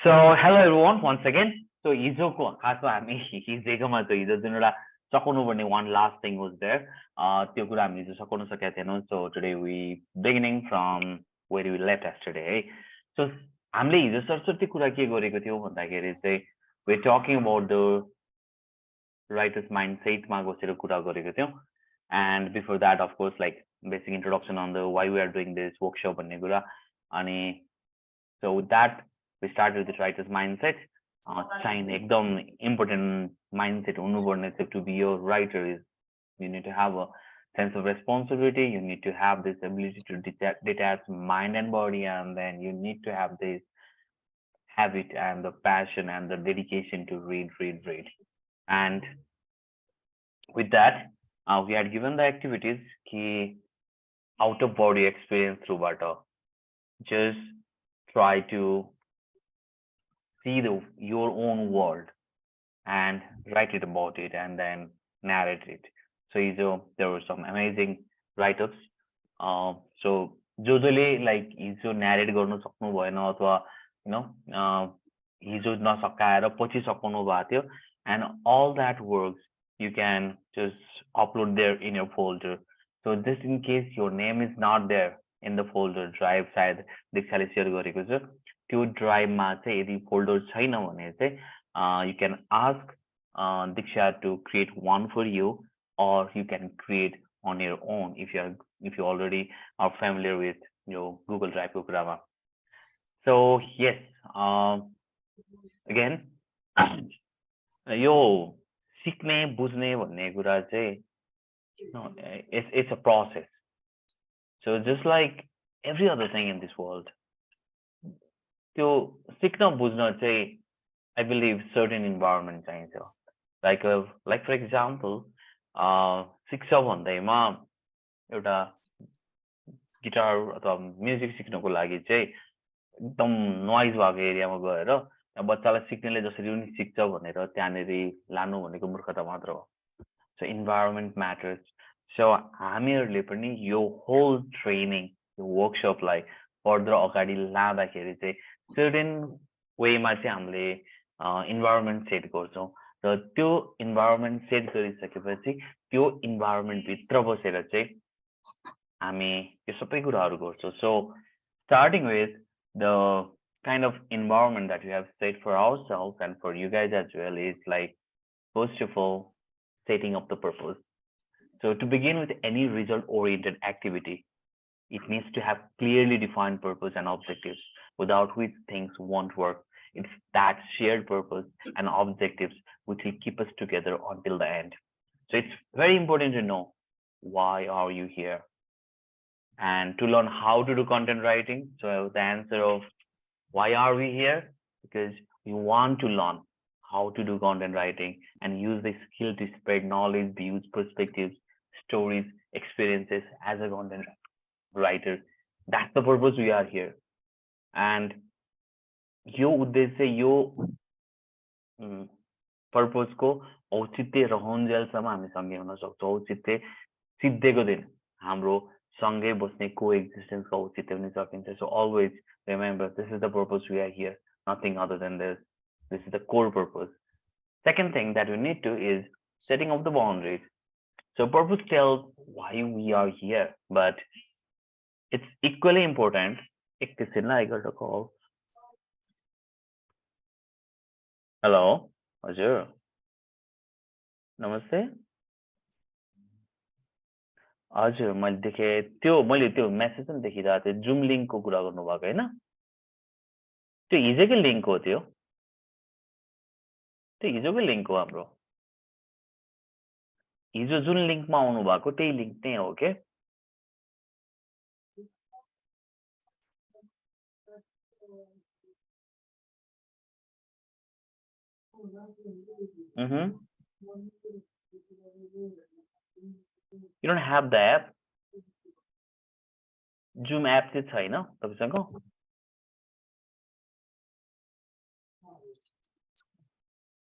Hello everyone once again. So हिजोको खासमा हामी हिजोकोमा चाहिँ हिजो जुन एउटा सकाउनु पर्ने one last thing was there. त्यो कुरा हामी हिजो सकाउन सकेका थिएनौँ. So today we beginning from where we left yesterday है. So हामीले हिजो सरस्वती कुरा के गरेको थियौँ भन्दाखेरि चाहिँ we're talking about the writer's mindset मा बसेर कुरा गरेको थियौँ. And before that of course like basic introduction on the why we are doing this workshop भन्ने कुरा अनि so with that we started with the writer's mindset. Sign एकदम important mindset हुनुपर्ने चाहिँ to be a writer is you need to have a sense of responsibility, you need to have this ability to detach mind and body, and then you need to have this habit and the passion and the dedication to read. And with that we had given the activities key out of body experience through butter. Just try to see your own world and write it about it and then narrate it. So there were some amazing write-ups. So jojole like hijo narrate garnu सक्नु भएन अथवा हिजो नसकाएर पछि सकाउनु भएको थियो, and all that works you can just upload there in your folder. So just in case your name is not there in the folder drive सायद दीक्षाले share गरेको छ त्यो drive मा चाहिँ यदि folder छैन भने चाहिँ you can ask Diksha to create one for you, or you can create on your own if you already are familiar with your Google Drive को कुरामा. So yes, again यो सिक्ने बुझ्ने भन्ने कुरा चाहिँ it's a process. So just like every other thing in this world, त्यो सिक्न बुझ्न चाहिँ I believe certain environment चाहिन्छ. Like for example, शिक्षा भन्दैमा एउटा गिटार अथवा म्युजिक सिक्नको लागि चाहिँ एकदम नोइज भएको एरियामा गएर बच्चालाई सिक्नेले जसरी पनि सिक्छ भनेर त्यहाँनेरि लानु भनेको मूर्खता मात्र हो. So environment matters. So हामीहरुले पनि यो whole training workshop लाई फर्दर अगाडि लाँदाखेरि चाहिँ certain way मा चाहिँ हामीले environment set गर्छौं र त्यो environment set गरिसकेपछि त्यो environment भित्र बसेर चाहिँ हामी यो सबै कुराहरु गर्छौं. So starting with the kind of environment that we have set for ourselves and for you guys as well is like, first of all, setting up the purpose. So to begin with any result oriented activity, it needs to have clearly defined purpose and objectives, without which things won't work. It's that shared purpose and objectives which will keep us together until the end. So it's very important to know why are you here, and to learn how to do content writing. So the answer of why are we here? Because we want to learn how to do content writing and use this skill to spread knowledge, views, perspectives, stories, experiences as a content writer. That's the purpose we are here. And यो उद्देश्य यो purpose को औचित्य रहन्जेलसम्म हामी सँगै हुन सक्छौं. औचित्य सिद्धिको दिन हाम्रो सँगै बस्ने coexistence को औचित्य पनि सकिन्छ. So always remember, this is the purpose we are here, nothing other than this. This is the core purpose. Second thing that we need to is setting up the boundaries. So purpose tells why we are here, but it's equally important. I got a call. Hello, हजुर नमस्ते. हजुर मैले देखे त्यो message पनि देखिरहेको थियो. जुम link को कुरा गर्नु भएको हैन? त्यो हिजोकै लिंक हो. त्यो हिजोकै लिंक हो. हाम्रो हिजो जुन लिंकमा आउनु भएको त्यही लिंक नै हो के? You don't have the app? Zoom app चाहिँ छैन तपाईसँग?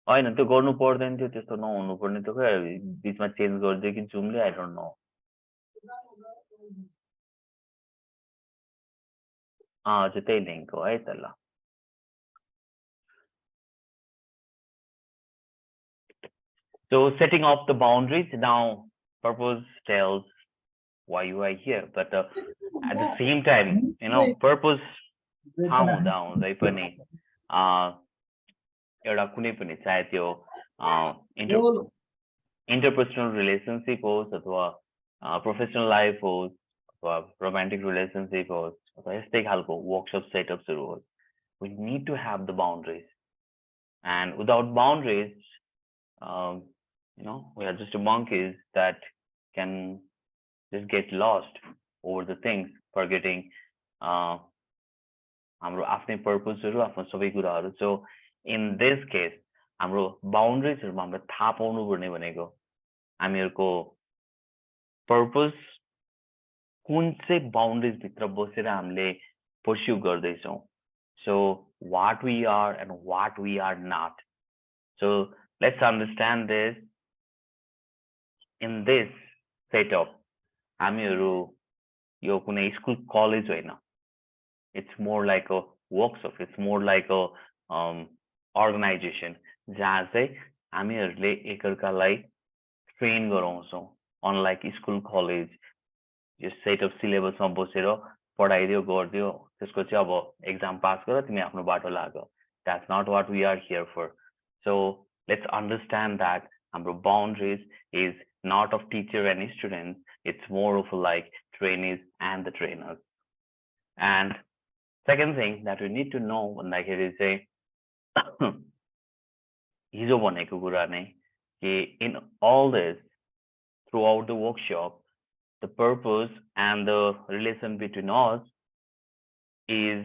हैन त्यो गर्नु पर्दैन थियो. त्यस्तो नहुनु पर्ने थियो. खै बीचमा चेन्ज गर्दियो कि जुमले, आई डोन्ट नो. हजुर त्यही लिंक हो है त. ल So setting off the boundaries, now purpose tells why you are here, but at the same time, purpose हुँदा हुँदै पनि एउटा कुनै पनि चाहे त्यो interpersonal relationship होस् अथवा प्रोफेसनल लाइफ होस् अथवा रोमान्टिक रिलेसनशिप होस् अथवा यस्तै खालको वर्कशप सेटअप्सहरू होस्, we need to have the boundaries, and without boundaries we are just monkeys that can just get lost over the things, forgetting हाम्रो आफ्नै पर्पसहरू, आफ्नो सबै कुराहरू. सो इन दिस केस हाम्रो बाउन्ड्रिजहरूमा हामीले थाहा पाउनुपर्ने भनेको हामीहरूको पर्पस कुन चाहिँ बाउन्ड्रिज भित्र बसेर हामीले पर्स्यु गर्दैछौँ. So what we are and what we are not. So let's understand this. In this setup हामीहरू यो कुनै स्कुल कलेज होइन. It's more like a workshop. It's more like a organization जहाँ चाहिँ हामीहरूले एकअर्कालाई ट्रेन गराउँछौँ. अनलाइक स्कुल कलेज यो setup सिलेबसमा बसेर पढाइदियो गरिदियो त्यसको चाहिँ अब एक्जाम पास गर तिमी आफ्नो बाटो लाग. That's not what we are here for. So let's understand that हाम्रो boundaries is not of teacher and students. It's more of like trainees and the trainers. And second thing that we need to know भन्दाखेरि चाहिँ हिजो भनेको कुरा नै कि in all this throughout the workshop the purpose and the relation between us is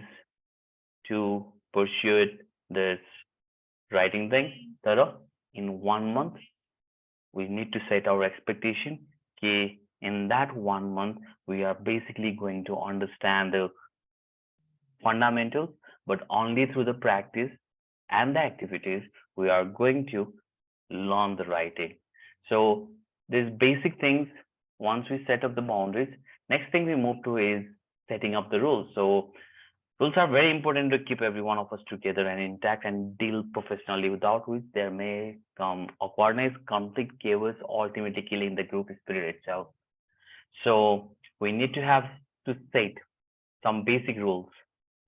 to pursue this writing thing. तर in 1 month we need to set our expectation कि in that 1 month we are basically going to understand the fundamentals, but only through the practice and the activities we are going to learn the writing. So these basic things, once we set up the boundaries, next thing we move to is setting up the rules. So rules are very important to keep every one of us together and intact and deal professionally, without which there may come awkwardness, conflict, chaos, ultimately killing the group spirit itself. So we need to have to set some basic rules.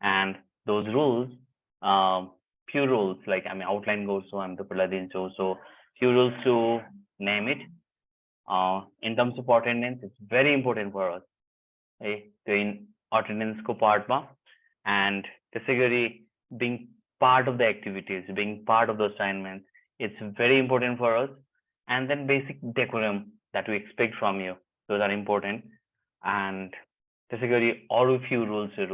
And those rules, few rules, like outline goes so I'm the Paladinso. So few rules to name it. In terms of attendance, it's very important for us. In attendance ko part ma, and category being part of the activities, being part of the assignments, it's very important for us. And then basic decorum that we expect from you, those are important. And category all few rules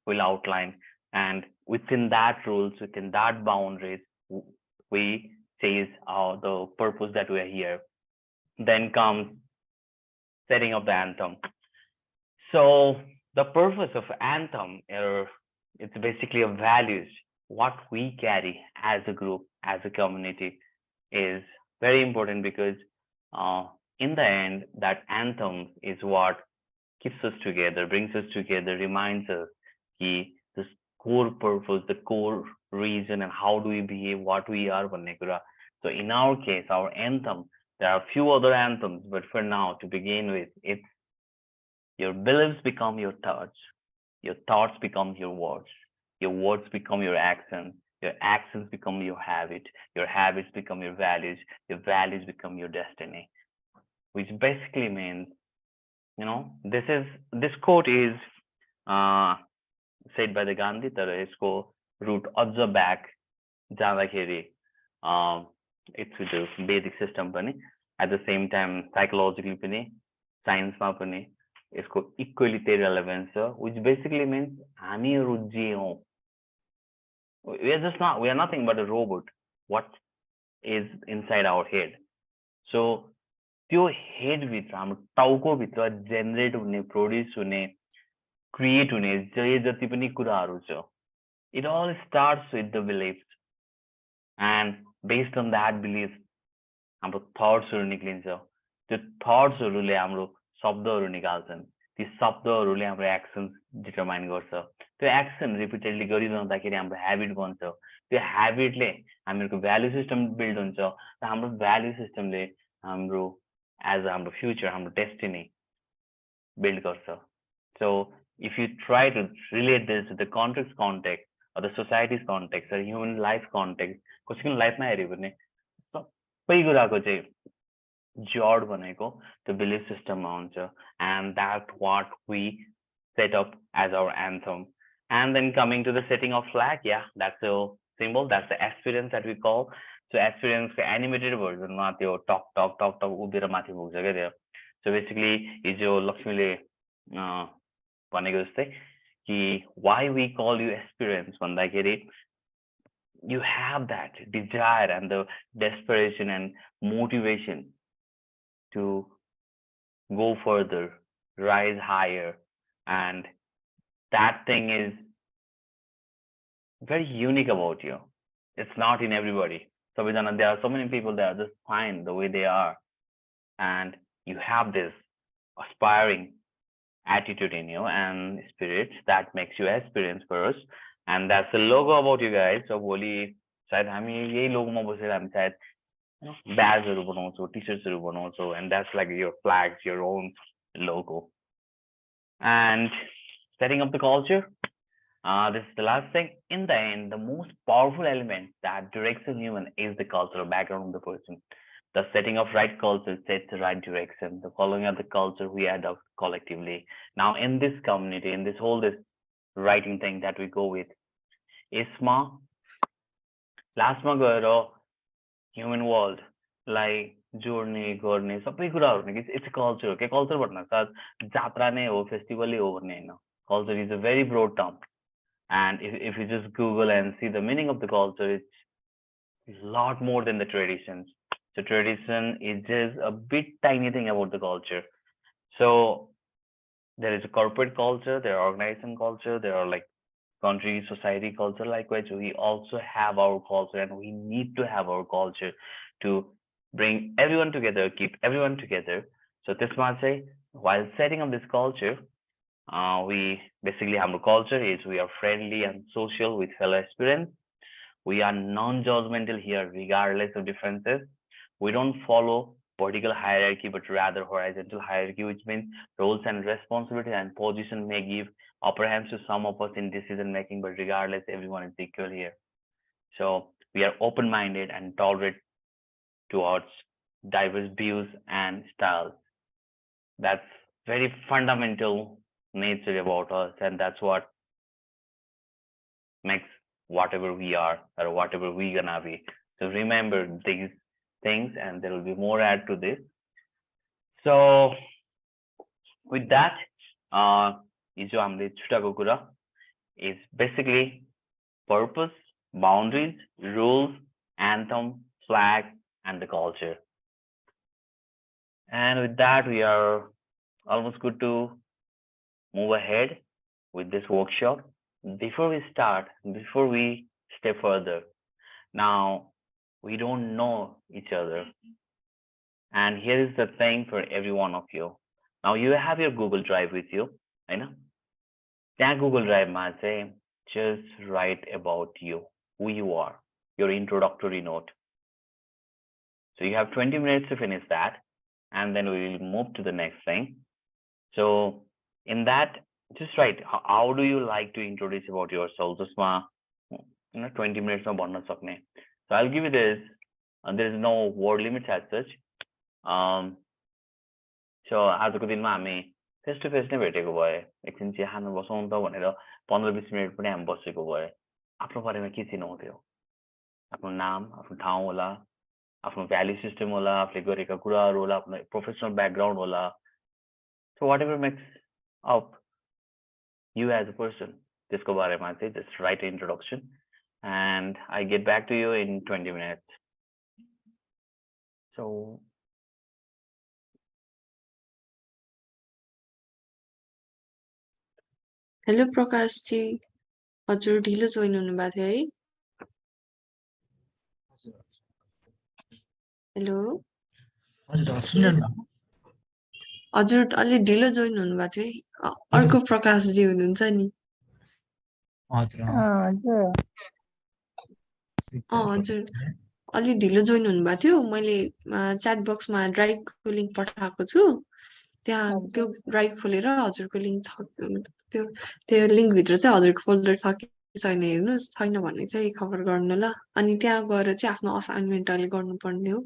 will outline, and within that rules, within that boundaries, we chase the purpose that we are here. Then comes setting up the anthem. So the purpose of anthem, it's basically a values, what we carry as a group, as a community, is very important, because in the end, that anthem is what keeps us together, brings us together, reminds us this core purpose, the core reason, and how do we behave, what we are. So in our case, our anthem, there are a few other anthems, but for now, to begin with, it's your beliefs become your thoughts become your words become your actions become your habits become your values become your destiny, which basically means, this quote is said by the Gandhi, तर यसको root अझ back जाँदाखेरि it's with the Vedic system पनि, at the same time psychologically पनि, science मा पनि यसको equally relevance छ, which basically means हामीहरू जे हौं, we are nothing but a robot, what is inside our head. So त्यो हेड भित्र हाम्रो टाउको भित्र जेनरेट हुने, प्रोड्युस हुने, क्रिएट हुने जे जति पनि कुराहरू छ, it all starts with the beliefs, and based on that belief हाम्रो थट्सहरू निक्लिन्छ. त्यो थट्सहरूले हाम्रो शब्दहरू निकाल्छन्, ती शब्दहरूले हाम्रो एक्सन्स डिटरमाइन गर्छ, त्यो एक्सन रिपिटेडली गरिरहँदाखेरि हाम्रो ह्याबिट बन्छ त्यो ह्याबिटले हामीहरूको भ्यालु सिस्टम बिल्ड हुन्छ र हाम्रो भ्यालु सिस्टमले हाम्रो एज हाम्रो फ्युचर हाम्रो डेस्टिनी बिल्ड गर्छ सो if you try to relate this to the context or the society's context or human life context कसैको लाइफमा हेर्यो भने सबै कुराको चाहिँ जड भनेको त्यो बिलिफ सिस्टममा हुन्छ and that's what we set up as our anthem and then coming to the setting of flag yeah that's a symbol that's the aspirants that we call so aspirants को animated version मा त्यो टक टक टक टक उभिएर माथि पुग्छ के त्यो so basically हिजो लक्ष्मीले भनेको जस्तै कि why we call you aspirants भन्दाखेरि you have that desire and the desperation and motivation to go further rise higher and that thing is very unique about you it's not in everybody so there are so many people that are just fine the way they are and you have this aspiring attitude in you and spirit that makes you aspirants first and that's the logo about you guys so भोलि सायद हामी यही लोगोमा बसेर हामी सायद badgeहरु बनाउँछौं t-shirtsहरु बनाउँछौं and that's like your flags your own logo and setting up the culture this is the last thing in the end the most powerful element that directs a human is the cultural background of the person the setting of right culture sets the right direction the following of the culture we adopt collectively now in this community in this whole this writing thing that we go with isma last ma gaera human world like जोड्ने गर्ने सबै कुराहरु नि it's a culture okay culture भन्नु साथ जात्रा नै हो festival नै हो भन्ने हैन culture is a very broad term and if you just google and see the meaning of the culture it's a lot more than the traditions so tradition is just a bit tiny thing about the culture so there is a corporate culture there are organization culture there are like country society culture likewise we also have our culture and we need to have our culture to bring everyone together keep everyone together so this ma chai while setting up this culture we basically our culture is we are friendly and social with fellow aspirants we are non-judgmental here regardless of differences we don't follow vertical hierarchy but rather horizontal hierarchy which means roles and responsibility and position may give upper hands to some of us in decision making but regardless everyone is equal here so we are open-minded and tolerant towards diverse views and styles that's very fundamental nature about us and that's what makes whatever we are or whatever we gonna be so remember these things and there will be more add to this so with that hijo hamle chutako kura is basically purpose boundaries rules anthem flag and the culture and with that we are almost good to move ahead with this workshop before we start before we step further now we don't know each other and here is the thing for every one of you now you have your Google Drive with you I know that Google Drive ma say just write about you who you are your introductory note so you have 20 minutes to finish that and then we will move to the next thing so in that just write how do you like to introduce about yourself just ma 20 minutes ma bhanna sakne so I'll give you this and there is no word limit as such so आजको दिनमा हामी face to face नै भेटेको भए एकछिन chia Khan बसौँ त भनेर 15-20 मिनेट पनि हामी बसेको भए आफ्नो बारेमा के चिन्नु हुँथ्यो आफ्नो नाम आफ्नो ठाउँ होला आफ्नो भ्यालु सिस्टम होला आफूले गरेका कुराहरु होला आफ्नो प्रोफेसनल ब्याकग्राउन्ड होला so whatever makes up you as a person त्यसको बारेमा चाहिँ just write an introduction and I get back to you in 20 minutes so hello Prakash ji हजुर ढिलो जोइन हुनु भएको थियो है हेलो हजुर अलि ढिलो जोइन हुनु भएको थियो है अर्को प्रकाश जी हुनुहुन्छ नि हजुर हजुर हजुर अलि ढिलो जोइन हुनुभएको थियो मैले च्याट बक्समा ड्राइभको लिङ्क पठाएको छु त्यहाँ त्यो ड्राइभ खोलेर हजुरको लिङ्क छ त्यो लिङ्कभित्र चाहिँ हजुरको फोल्डर छ कि छैन हेर्नुहोस् छैन भने चाहिँ खबर गर्नु ल अनि त्यहाँ गएर चाहिँ आफ्नो असाइनमेन्ट अहिले गर्नुपर्ने हो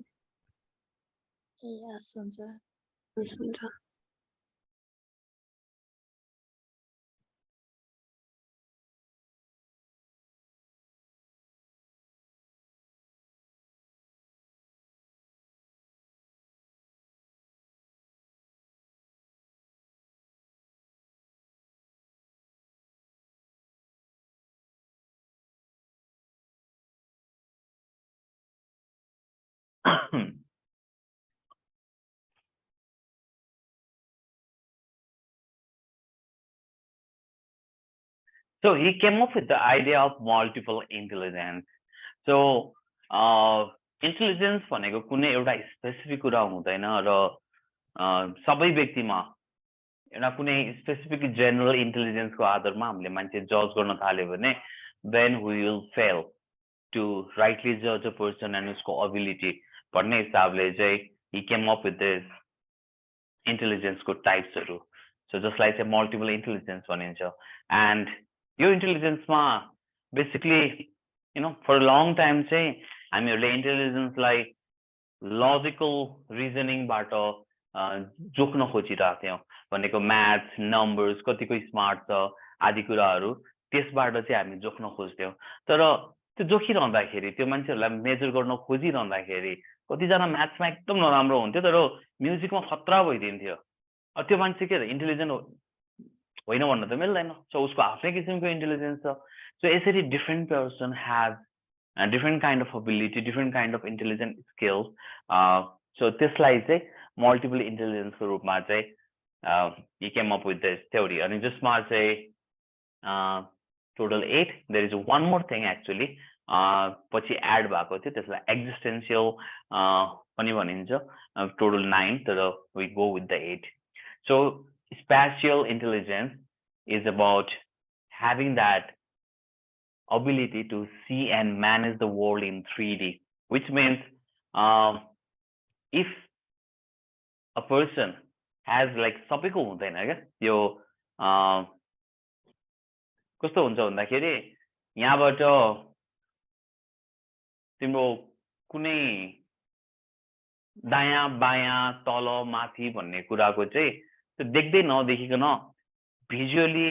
ए हस् हुन्छ हुन्छ So he came up with the idea of multiple intelligence. So intelligence भनेको कुनै एउटा स्पेसिफिक कुरा हुँदैन र सबै व्यक्तिमा एउटा कुनै स्पेसिफिक जेनरल इन्टेलिजेन्सको आधारमा हामीले मान्छे जज गर्न थाल्यो भने then we will fail to rightly judge a person and उसको ability भन्ने हिसाबले चाहिँ he came up with this intelligence को टाइप्सहरु so जसलाई चाहिँ multiple intelligence भनिन्छ and यो इन्टेलिजेन्समा basically for a long time चाहिँ हामीहरुले इन्टेलिजेन्सलाई लजिकल रिजनिङबाट जोख्न खोजिरहेका थियौं भनेको म्याथ्स नम्बर्स कतिको स्मार्ट छ आदि कुराहरु त्यसबाट चाहिँ हामी जोख्न खोज्थ्यौं तर त्यो जोखिरहँदाखेरि त्यो मान्छेहरुलाई मेजर गर्न खोजिरहँदाखेरि कति जना म्याथ्समा एकदम नराम्रो हुन्थ्यो तर म्युजिकमा खतरा भइदिन्थ्यो त्यो मान्छे के इन्टेलिजेन्ट होइन भन्न त मिल्दैन सो उसको आफ्नै किसिमको इन्टेलिजेन्स छ सो यसरी different person have different kind of ability, different kind of intelligent skills. So त्यसलाई चाहिँ multiple intelligence को रूपमा चाहिँ he came up with this theory. अनि जसमा चाहिँ total 8. There is one more thing actually. पछि add भएको थियो त्यसलाई existential पनि भनिन्छ. Total 9. तर we go with the 8. So spatial intelligence is about having that ability to see and manage the world in 3D, which means if a person has like सबैको हुँदैन क्या यो कस्तो हुन्छ भन्दाखेरि यहाँबाट तिम्रो कुनै दायाँ बायाँ तल माथि भन्ने कुराको चाहिँ त्यो देख्दै नदेखिकन भिजुअली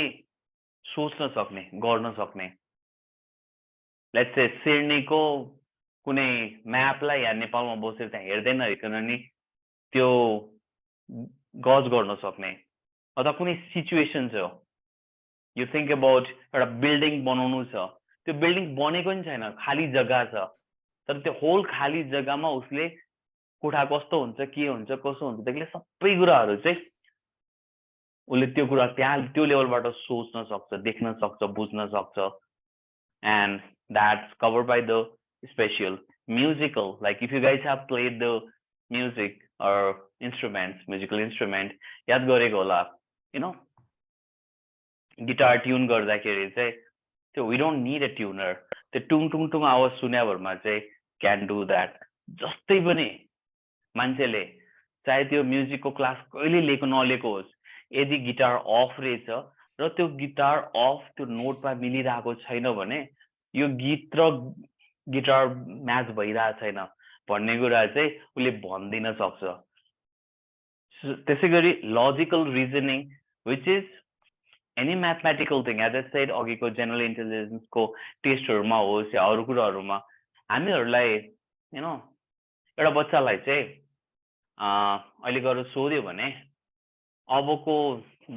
सोच्न सक्ने गर्न सक्ने let's say सिडनीको कुनै म्यापलाई या नेपालमा बसेर त्यहाँ हेर्दै नहेरिकन नि त्यो गज गर्न सक्ने अथवा कुनै सिचुएसन छ यु थिंक अबाउट एउटा बिल्डिङ बनाउनु छ त्यो बिल्डिङ बनेको नि छैन खाली जग्गा छ तर त्यो होल खाली जग्गामा उसले कोठा कस्तो हुन्छ के हुन्छ कसो हुन्छ त्यसले सबै कुराहरु चाहिँ उसले त्यो कुरा त्यहाँ त्यो लेभलबाट सोच्न सक्छ देख्न सक्छ बुझ्न सक्छ and that's covered by the spatial musical. Like if you guys have played the music or instruments, musical instrument, याद गरेको होला गिटार ट्युन गर्दाखेरि चाहिँ त्यो we don't need a tuner. त्यो टुङ टुङ टुङ आवाज सुन्याभरमा चाहिँ can do that. जस्तै पनि मान्छेले चाहे त्यो म्युजिकको क्लास कहिले लिएको नलिएको होस् यदि गिटार अफ रहेछ र त्यो गिटार अफ त्यो नोटमा मिलिरहेको छैन भने यो गीत र गिटार म्याच भइरहेको छैन भन्ने कुरा चाहिँ उले भन्दिन सक्छ त्यसैगरी logical reasoning which is any mathematical thing as I said अघिको जनरल इन्टेलिजेन्स को टेस्टहरुमा होस् या अरु कुराहरुमा हामीहरुलाई एउटा बच्चालाई चाहिँ अहिले गएर सोध्यो भने अबको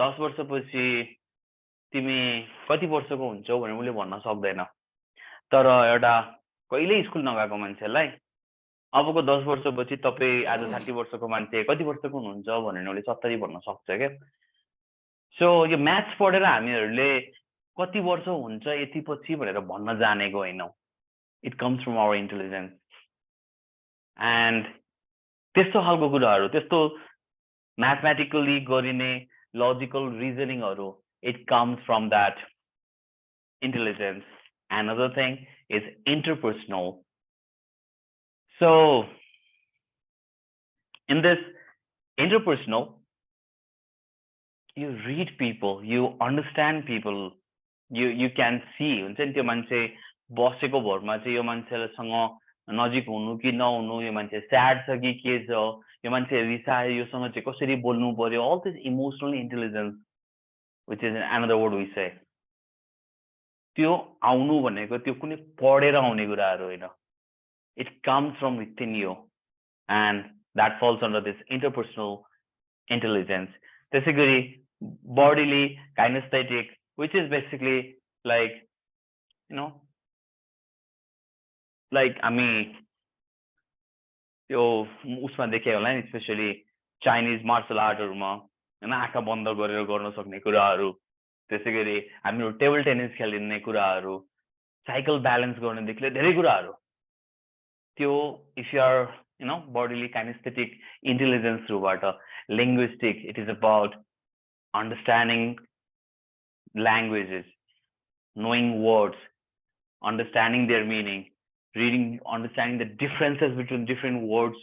10 वर्षपछि तिमी कति वर्षको हुन्छौ भनेर उले भन्न सक्दैन तर एउटा कहिले स्कुल नगएको मान्छेलाई अबको 10 वर्षपछि तपाई आज 60 वर्षको मान्छे कति वर्षको हुनुहुन्छ भनेर उले 70 भन्न सक्छ के सो यो म्याथ्स पढेर हामीहरुले कति वर्ष हुन्छ यति पछि भनेर भन्न जानेको हैनौ it comes from our intelligence and त्यस्तो खालको कुराहरु त्यस्तो म्याथमेटिकली गरिने लजिकल रिजनिङहरु it comes from that intelligence. Another thing is interpersonal. So in this interpersonal, you read people, you understand people, you can see. हुन्छ नि त्यो मान्छे बसेको भरमा चाहिँ यो मान्छेसँग नजिक हुनु कि नहुनु, यो मान्छे स्याड छ कि के छ, यो मान्छे रिसायो, योसँग चाहिँ कसरी बोल्नु पर्यो, all this emotional intelligence, which is another word we say. त्यो आउनु भनेको त्यो कुनै पढेर आउने कुराहरू होइन. It comes from within you, and that falls under this interpersonal intelligence. त्यसै गरी bodily kinesthetic, which is basically like, you know, like हामी त्यो उसमा देखे होला नि, स्पेशली चाइनिज मार्शल आर्टहरुमा हैन, आँखा बन्द गरेर गर्न सक्ने कुराहरू, त्यसै गरी हामीहरु टेबल टेनिस खेल्ने कुराहरू, साइकल ब्यालेन्स गर्नेदेखि लिएर धेरै कुराहरू, त्यो if you are bodily kinesthetic intelligence throughबाट. Linguistic, it is about understanding languages, knowing words, understanding their meaning, reading, understanding the differences between different words,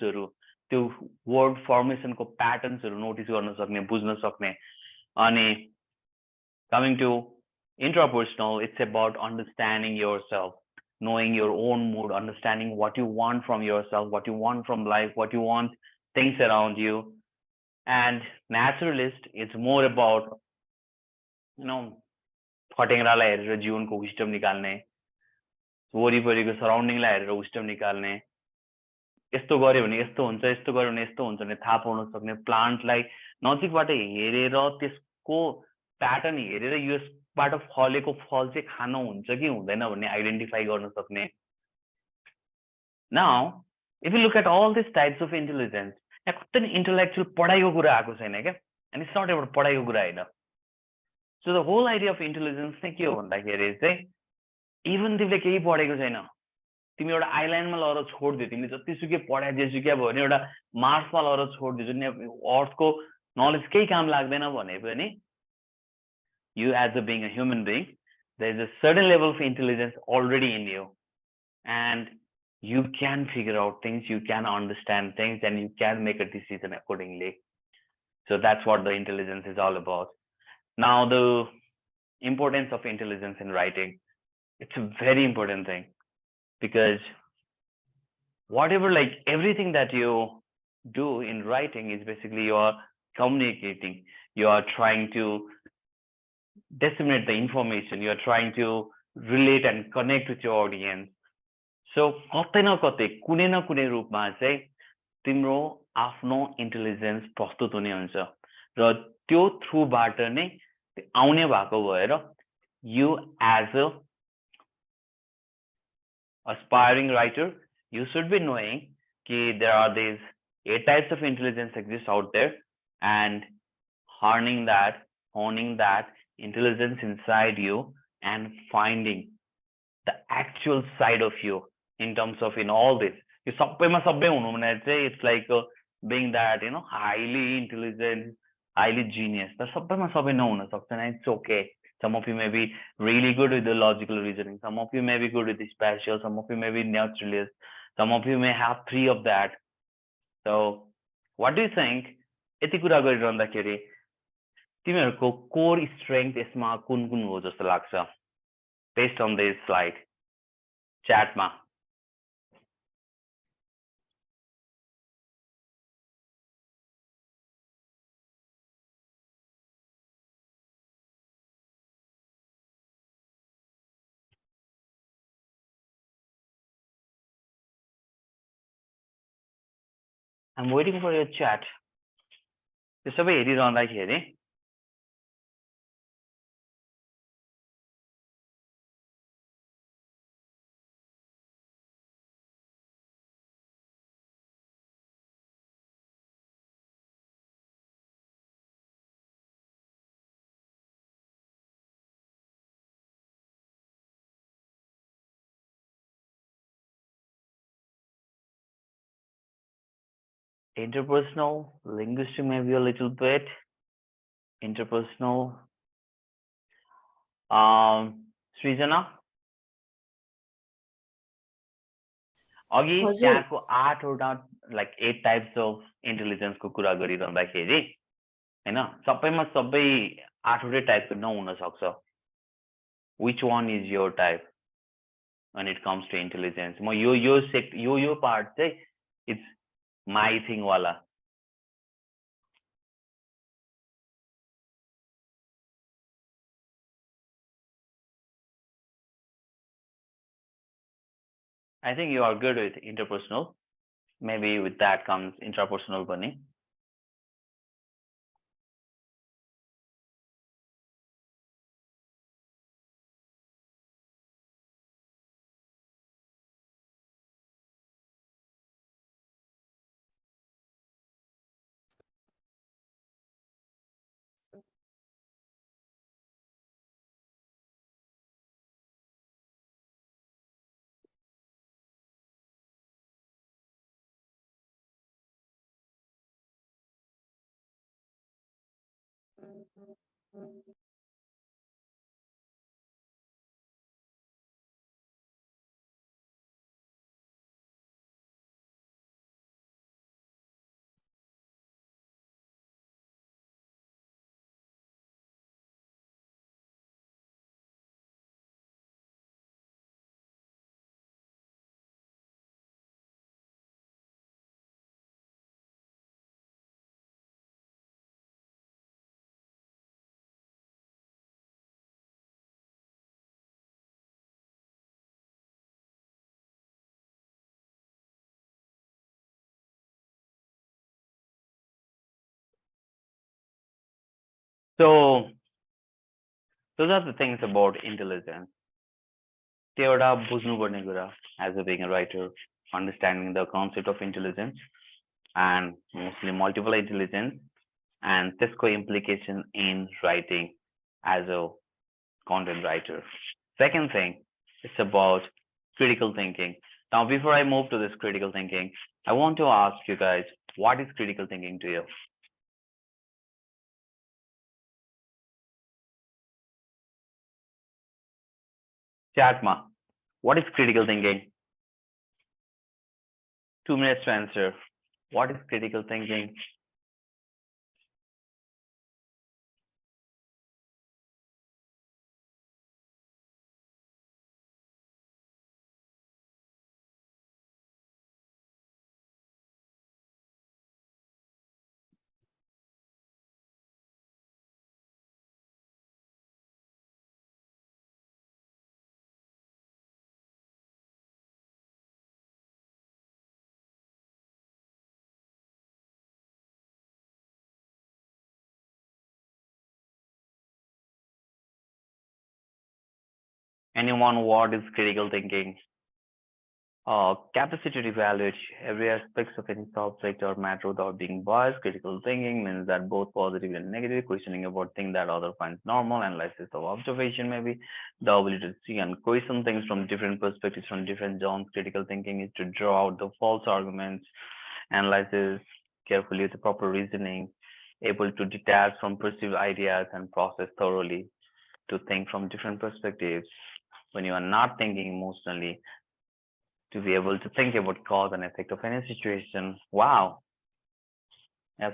त्यो word formation को patterns notice गर्न सक्ने, बुझ्न सक्ने. अनि coming to intrapersonal, it's about understanding yourself, knowing your own mood, understanding what you want from yourself, what you want from life, what you want things around you. And naturalist, it's more about, फटेङ्ग्रालाई हेरेर जीवनको wisdom निकाल्ने, वरिपरिको सराउन्डिङलाई हेरेर wisdom निकाल्ने, यस्तो गर्यो भने यस्तो हुन्छ, यस्तो गर्यो भने यस्तो हुन्छ भने थाहा पाउन सक्ने, प्लान्टलाई नजिकबाट हेरेर त्यसको प्याटर्न हेरेर यसबाट फलेको फल चाहिँ खान हुन्छ कि हुँदैन भन्ने आइडेन्टिफाई गर्न सक्ने. Now, if you look at all these types of intelligence, यहाँ कतै नि intellectual पढाइको कुरा आएको छैन क्या, and it's not about पढाइको कुरा हैन. So the whole idea of intelligence चाहिँ के हो भन्दाखेरि चाहिँ इभन तिमीले केही पढेको छैन, तिमी एउटा आइल्यान्डमा लगेर छोड्दियो, तिमीले जतिसुकै पढाए जेसुकै भयो भने एउटा मार्समा लगेर छोड्दियो जुन अर्थको नलेज केही काम लाग्दैन भने पनि, you as a being, a human being, there is a certain level of intelligence already in you, and you can figure out things, you can understand things, and you can make a decision accordingly. So that's what the intelligence is all about. Now, the importance of intelligence in writing, it's a very important thing, because whatever, like everything that you do in writing is basically you are communicating, you are trying to disseminate the information, you are trying to relate and connect with your audience. So कतै न कतै कुनै न कुनै रूपमा चाहिँ तिम्रो आफ्नो इन्टेलिजेन्स प्रस्तुत हुने हुन्छ र त्यो थ्रुबाट नै आउने भएको भएर you as a aspiring writer, you should be knowing that there are these 8 types of intelligence exist out there, and honing that intelligence inside you and finding the actual side of you in terms of in all this. You सबैमा सबै हुनु भने चाहिँ it's like being that highly intelligent, highly genius. तर सबैमा सबै नहुन सक्दैन. It's okay. Some of you may be really good with the logical reasoning. Some of you may be good with the spatial. Some of you may be naturalist. Some of you may have 3 of that. So, what do you think? यति कुरा गरिरहँदाखेरि तिमीहरूको core strength यसमा कुन कुन हो जस्तो लाग्छ? Based on this slide, chat मा. I'm waiting for your chat. यो सबै हेरिरहँदाखेरि interpersonal, linguistic maybe a little bit, interpersonal, सृजना अघि हजुर त्यहाँको 8वटा लाइक 8 टाइप्स अफ इन्टेलिजेन्सको कुरा गरिरहँदाखेरि हैन सबैमा सबै 8वटै टाइपको नहुन सक्छ which one is your type when it comes to intelligence म यो पार्ट चाहिँ इट्स माई थिङ वाला I think you are good with interpersonal. Maybe with that comes intrapersonal पनि. So those are the things about intelligence. त्यो एउटा बुझ्नुपर्ने कुरा as a being a writer, understanding the concept of intelligence and mostly multiple intelligence and त्यसको implication in writing as a content writer. Second thing is about critical thinking. Now, before I move to this critical thinking, I want to ask you guys, what is critical thinking to you? Chat ma, what is critical thinking? 2 minutes to answer. What is critical thinking? Anyone, what is critical thinking? Capacity to evaluate every aspect of any subject or matter without being biased. Critical thinking means that both positive and negative, questioning about things that other finds normal, analysis of observation, maybe the ability to see and question things from different perspectives, from different zones. Critical thinking is to draw out the false arguments, analyze carefully with the proper reasoning, able to detach from perceived ideas and process thoroughly, to think from different perspectives. When you are not thinking emotionally, to be able to think about cause and effect of any situation. Wow. Yes.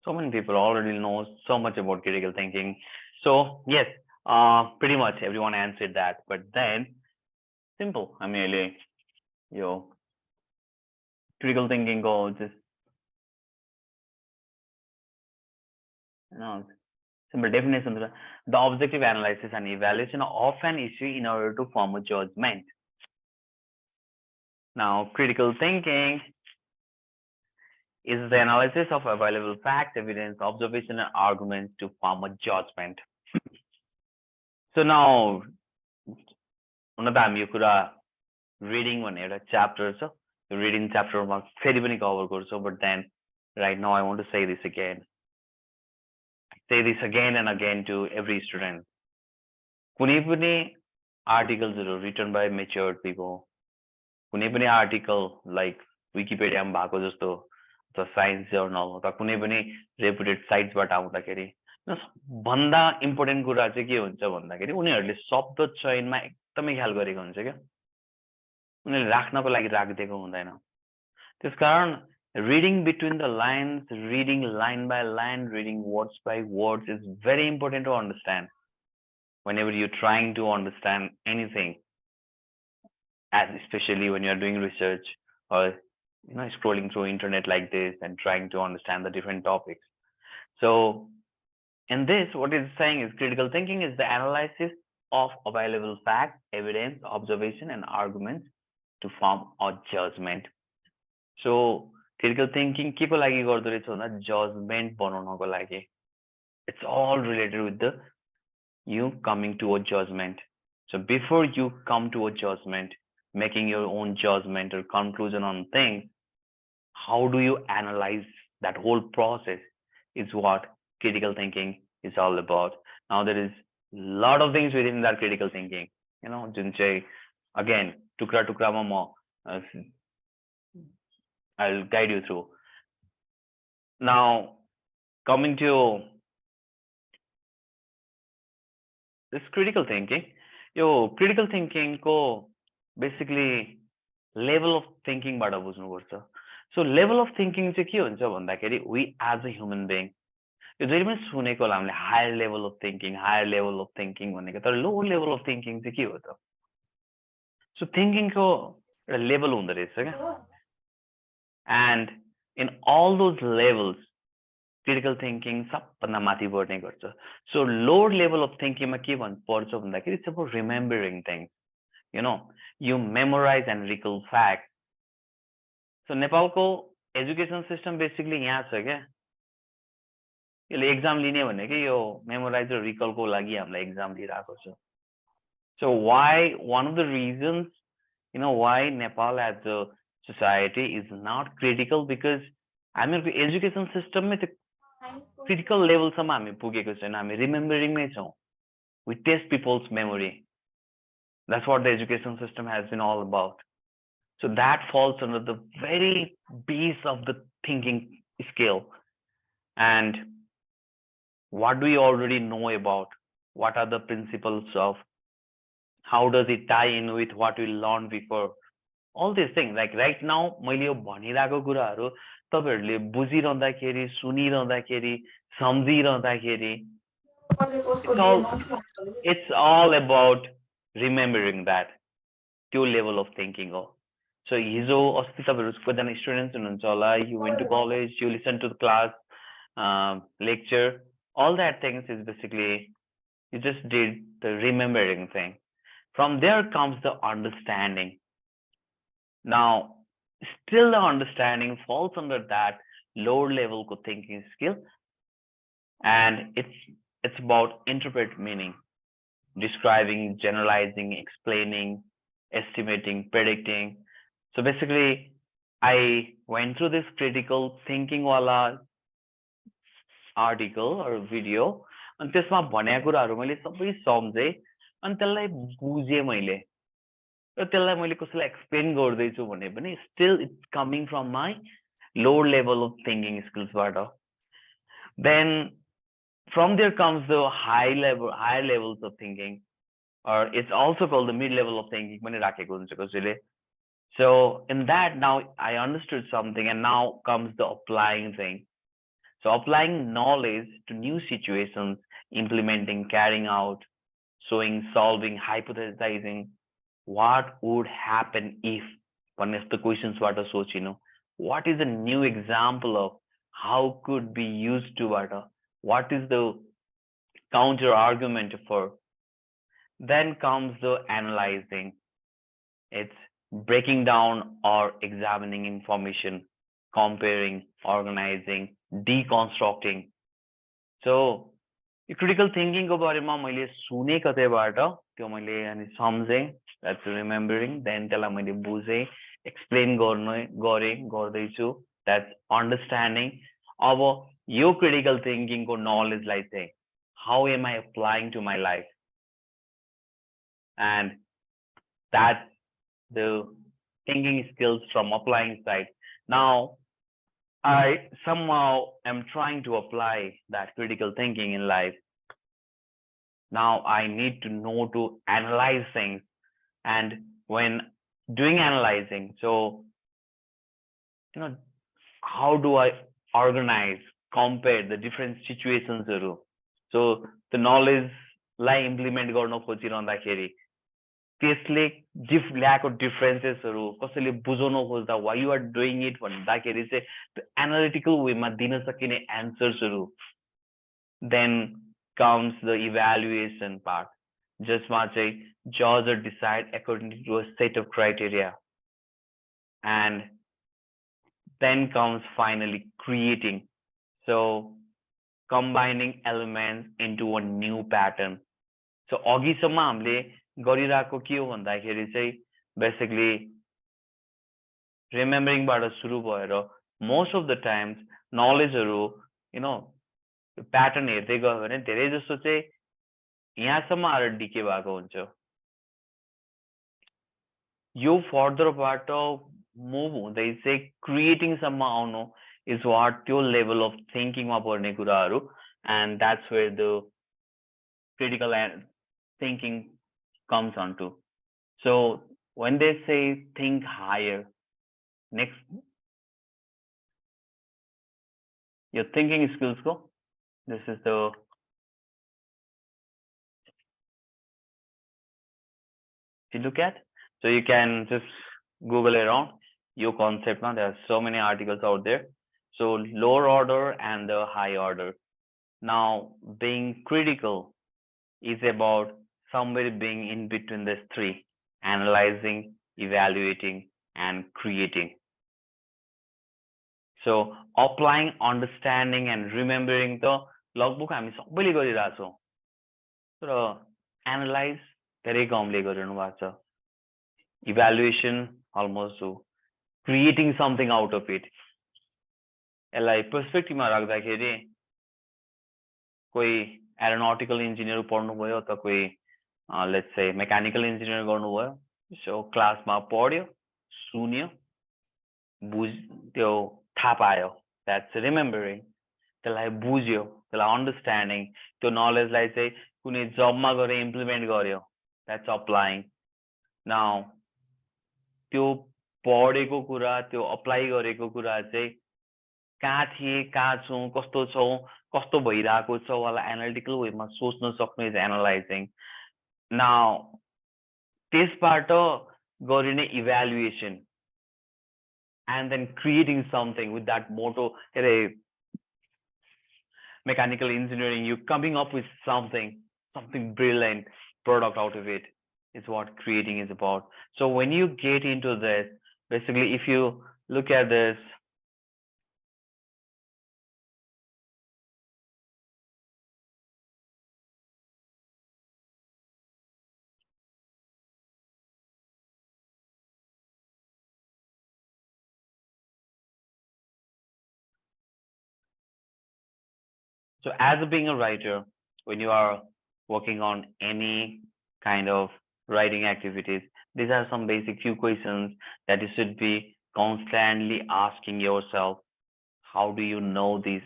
So many people already know so much about critical thinking. So yes, pretty much everyone answered that. But then, simple. I mean, critical thinking goes just, simple definition. The objective analysis and evaluation of an issue in order to form a judgment. Now, critical thinking is the analysis of available facts, evidence, observation, and arguments to form a judgment. So now, reading one chapter, so reading chapter but then right now I want to say this again. Say this again and again to every student. Kuनै पनि articles written by matured people. कुनै पनि article like Wikipedia भएको जस्तो the science journal or कुनै पनि reputed sites बाट आउँदाखेरि भन्दा इम्पोर्टेन्ट कुरा चाहिँ के हुन्छ भन्दाखेरि उनीहरूले शब्द चयनमा एकदमै ख्याल गरेको हुन्छ क्या उनीहरूले राख्नको लागि राखिदिएको हुँदैन त्यसकारण reading between the lines, reading line by line, reading words by words is very important to understand whenever you're trying to understand anything, as especially when you're doing research or scrolling through internet like this and trying to understand the different topics. So in this, what it's saying is critical thinking is the analysis of available facts, evidence, observation, and arguments to form a judgment. So critical thinking के को लागि गर्दो रहेछ भन्दा judgment बनाउनको लागि. It's all related with the you coming to a judgment. So before you come to a judgment, making your own judgment or conclusion on things, how do you analyze that whole process is what critical thinking is all about. Now there is a lot of things within that critical thinking. जुन चाहिँ again टुक्रा टुक्रामा म I'll guide you through. Now, coming to this critical thinking, critical thinking ko basically level of thinking bata bujhnu parcha. So level of thinking चाहिँ के हुन्छ भन्दाखेरि we as a human being यो जहिले पनि सुनेको होला हामीले higher level of thinking भनेको तर low level of thinking चाहिँ के हो त? So thinking को एउटा level हुँदो रहेछ क्या. And in all those levels, critical thinking सबभन्दा माथि बढ्ने गर्छ. So lower level of thinking मा के पर्छ भन्दाखेरि it's about remembering things. You memorize and recall facts. So नेपालको education system basically यहाँ छ क्या. यसले exam लिने भनेकै यो memorize र recall को लागि हामीलाई exam लिइरहेको छ. So why one of the reasons why Nepal as a society is not critical because हामीहरुको education system मै त्यो critical level सम्म हामी पुगेको छैन. हामी remembering मै छौं. We test people's memory. That's what the education system has been all about. So that falls under the very base of the thinking skill. And what do we already know about? What are the principles of? How does it tie in with what we learned before? All these things, like right now, मैले यो भनिरहेको कुराहरु तपाईहरुले बुझिरहँदाखेरि, सुनिरहँदाखेरि, सम्झिरहँदाखेरि it's all about remembering that त्यो level of thinking हो. So हिजो अस्ति तपाईहरु कतिजना स्टुडेन्ट्स हुनुहुन्छ होला, you went to college, you listened to the class lecture, all that things is basically you just did the remembering thing. From there comes the understanding. Now, still the understanding falls under that lower level thinking skill, and it's about interpret meaning, describing, generalizing, explaining, estimating, predicting. So basically, I went through this critical thinking wala article or video, and त्यसमा भनेको कुराहरु मैले सबै सम्झे अनि त्यसलाई बुझे मैले. र त्यसलाई मैले कसैलाई एक्सप्लेन गर्दै छु भने पनि still it's coming from my lower level of thinking skills बाट. Then from there comes the higher levels of thinking, or it's also called the mid level of thinking पनि राखेको हुन्छ कसैले. So in that, now I understood something, and now comes the applying thing. So applying knowledge to new situations, implementing, carrying out, showing, solving, hypothesizing, what would happen if the questions what is a new example of how could be used to what is the counter argument for. Then comes the analyzing. It's breaking down or examining information, comparing, organizing, deconstructing. So critical thinking को बारेमा मैले सुने कतैबाट त्यो मैले अनि सम्झे, that's remembering, then त्यसलाई मैले बुझे, explain गर्दैछु, that's understanding. अब यो critical thinking को knowledge लाई चाहिँ how am I applying to my life, and that's the thinking skills from applying side. Now I somehow am trying to apply that critical thinking in life. Now I need to know to analyze things, and when doing analyzing, so how do I organize, compare the different situations? So the knowledge lie implement गर्न खोजिरहँदाखेरि त्यसले ल्याएको डिफरेन्सेसहरू कसैले बुझाउन खोज्दा why you are doing it भन्दाखेरि चाहिँ the analytical way मा दिन सकिने answersहरू. Then comes the evaluation part, जसमा चाहिँ judge or decide according to a set of criteria, and then comes finally creating, so combining elements into a new pattern. So अघिसम्म हामीले गरिरहेको के हो भन्दाखेरि चाहिँ basically remembering बाट सुरु भएर most of the times knowledgeहरू pattern हेर्दै गयो भने धेरै जस्तो चाहिँ यहाँसम्म आएर डिके भएको हुन्छ. यो फर्दर बाट मुभ हुँदै चाहिँ क्रिएटिङ सम्म आउनु is what त्यो level of thinking मा पर्ने कुराहरू, and that's where the critical thinking comes onto. So when they say think higher, next your thinking skills go. This is the you look at, so you can just Google around your concept. Now there are so many articles out there. So lower order and the high order. Now being critical is about somewhere being in between these three: analyzing, evaluating, and creating. So applying, understanding, and remembering the logbook हामी सबैले गरिरहेको छौं, तर analyze धेरै कमले गरिरहनु भएको छ. Evaluation almost so creating something out of it. यसलाई पर्सपेक्टिभमा राख्दाखेरि कोही एरोनॉटिकल इन्जिनियर पढ्नुभयो अथवा कोही लेट्स से मेकानिकल इन्जिनियर गर्नुभयो. सो क्लासमा पढ्यो, सुन्यो, त्यो थाहा पायो, द्याट्स रिमेम्बरिङ. त्यसलाई बुझ्यो, त्यसलाई अन्डरस्ट्यान्डिङ, त्यो नलेजलाई चाहिँ कुनै जबमा गएर इम्प्लिमेन्ट गर्यो, द्याट्स अप्लाइङ. नाउ त्यो पढेको कुरा, त्यो अप्लाई गरेको कुरा चाहिँ कहाँ थिए, कहाँ छौं, कस्तो छौं, कस्तो भइरहेको छ वाला एनालिटिकल वेमा सोच्न सक्नु इज एनालाइजिङ. नाउ त्यसबाट गरिने evaluation and then creating something with that motto. Mechanical engineering, you coming up with something brilliant product out of it is what creating is about. So when you get into this, basically if you look at this, so as being a writer, when you are working on any kind of writing activities, these are some basic few questions that you should be constantly asking yourself. How do you know this?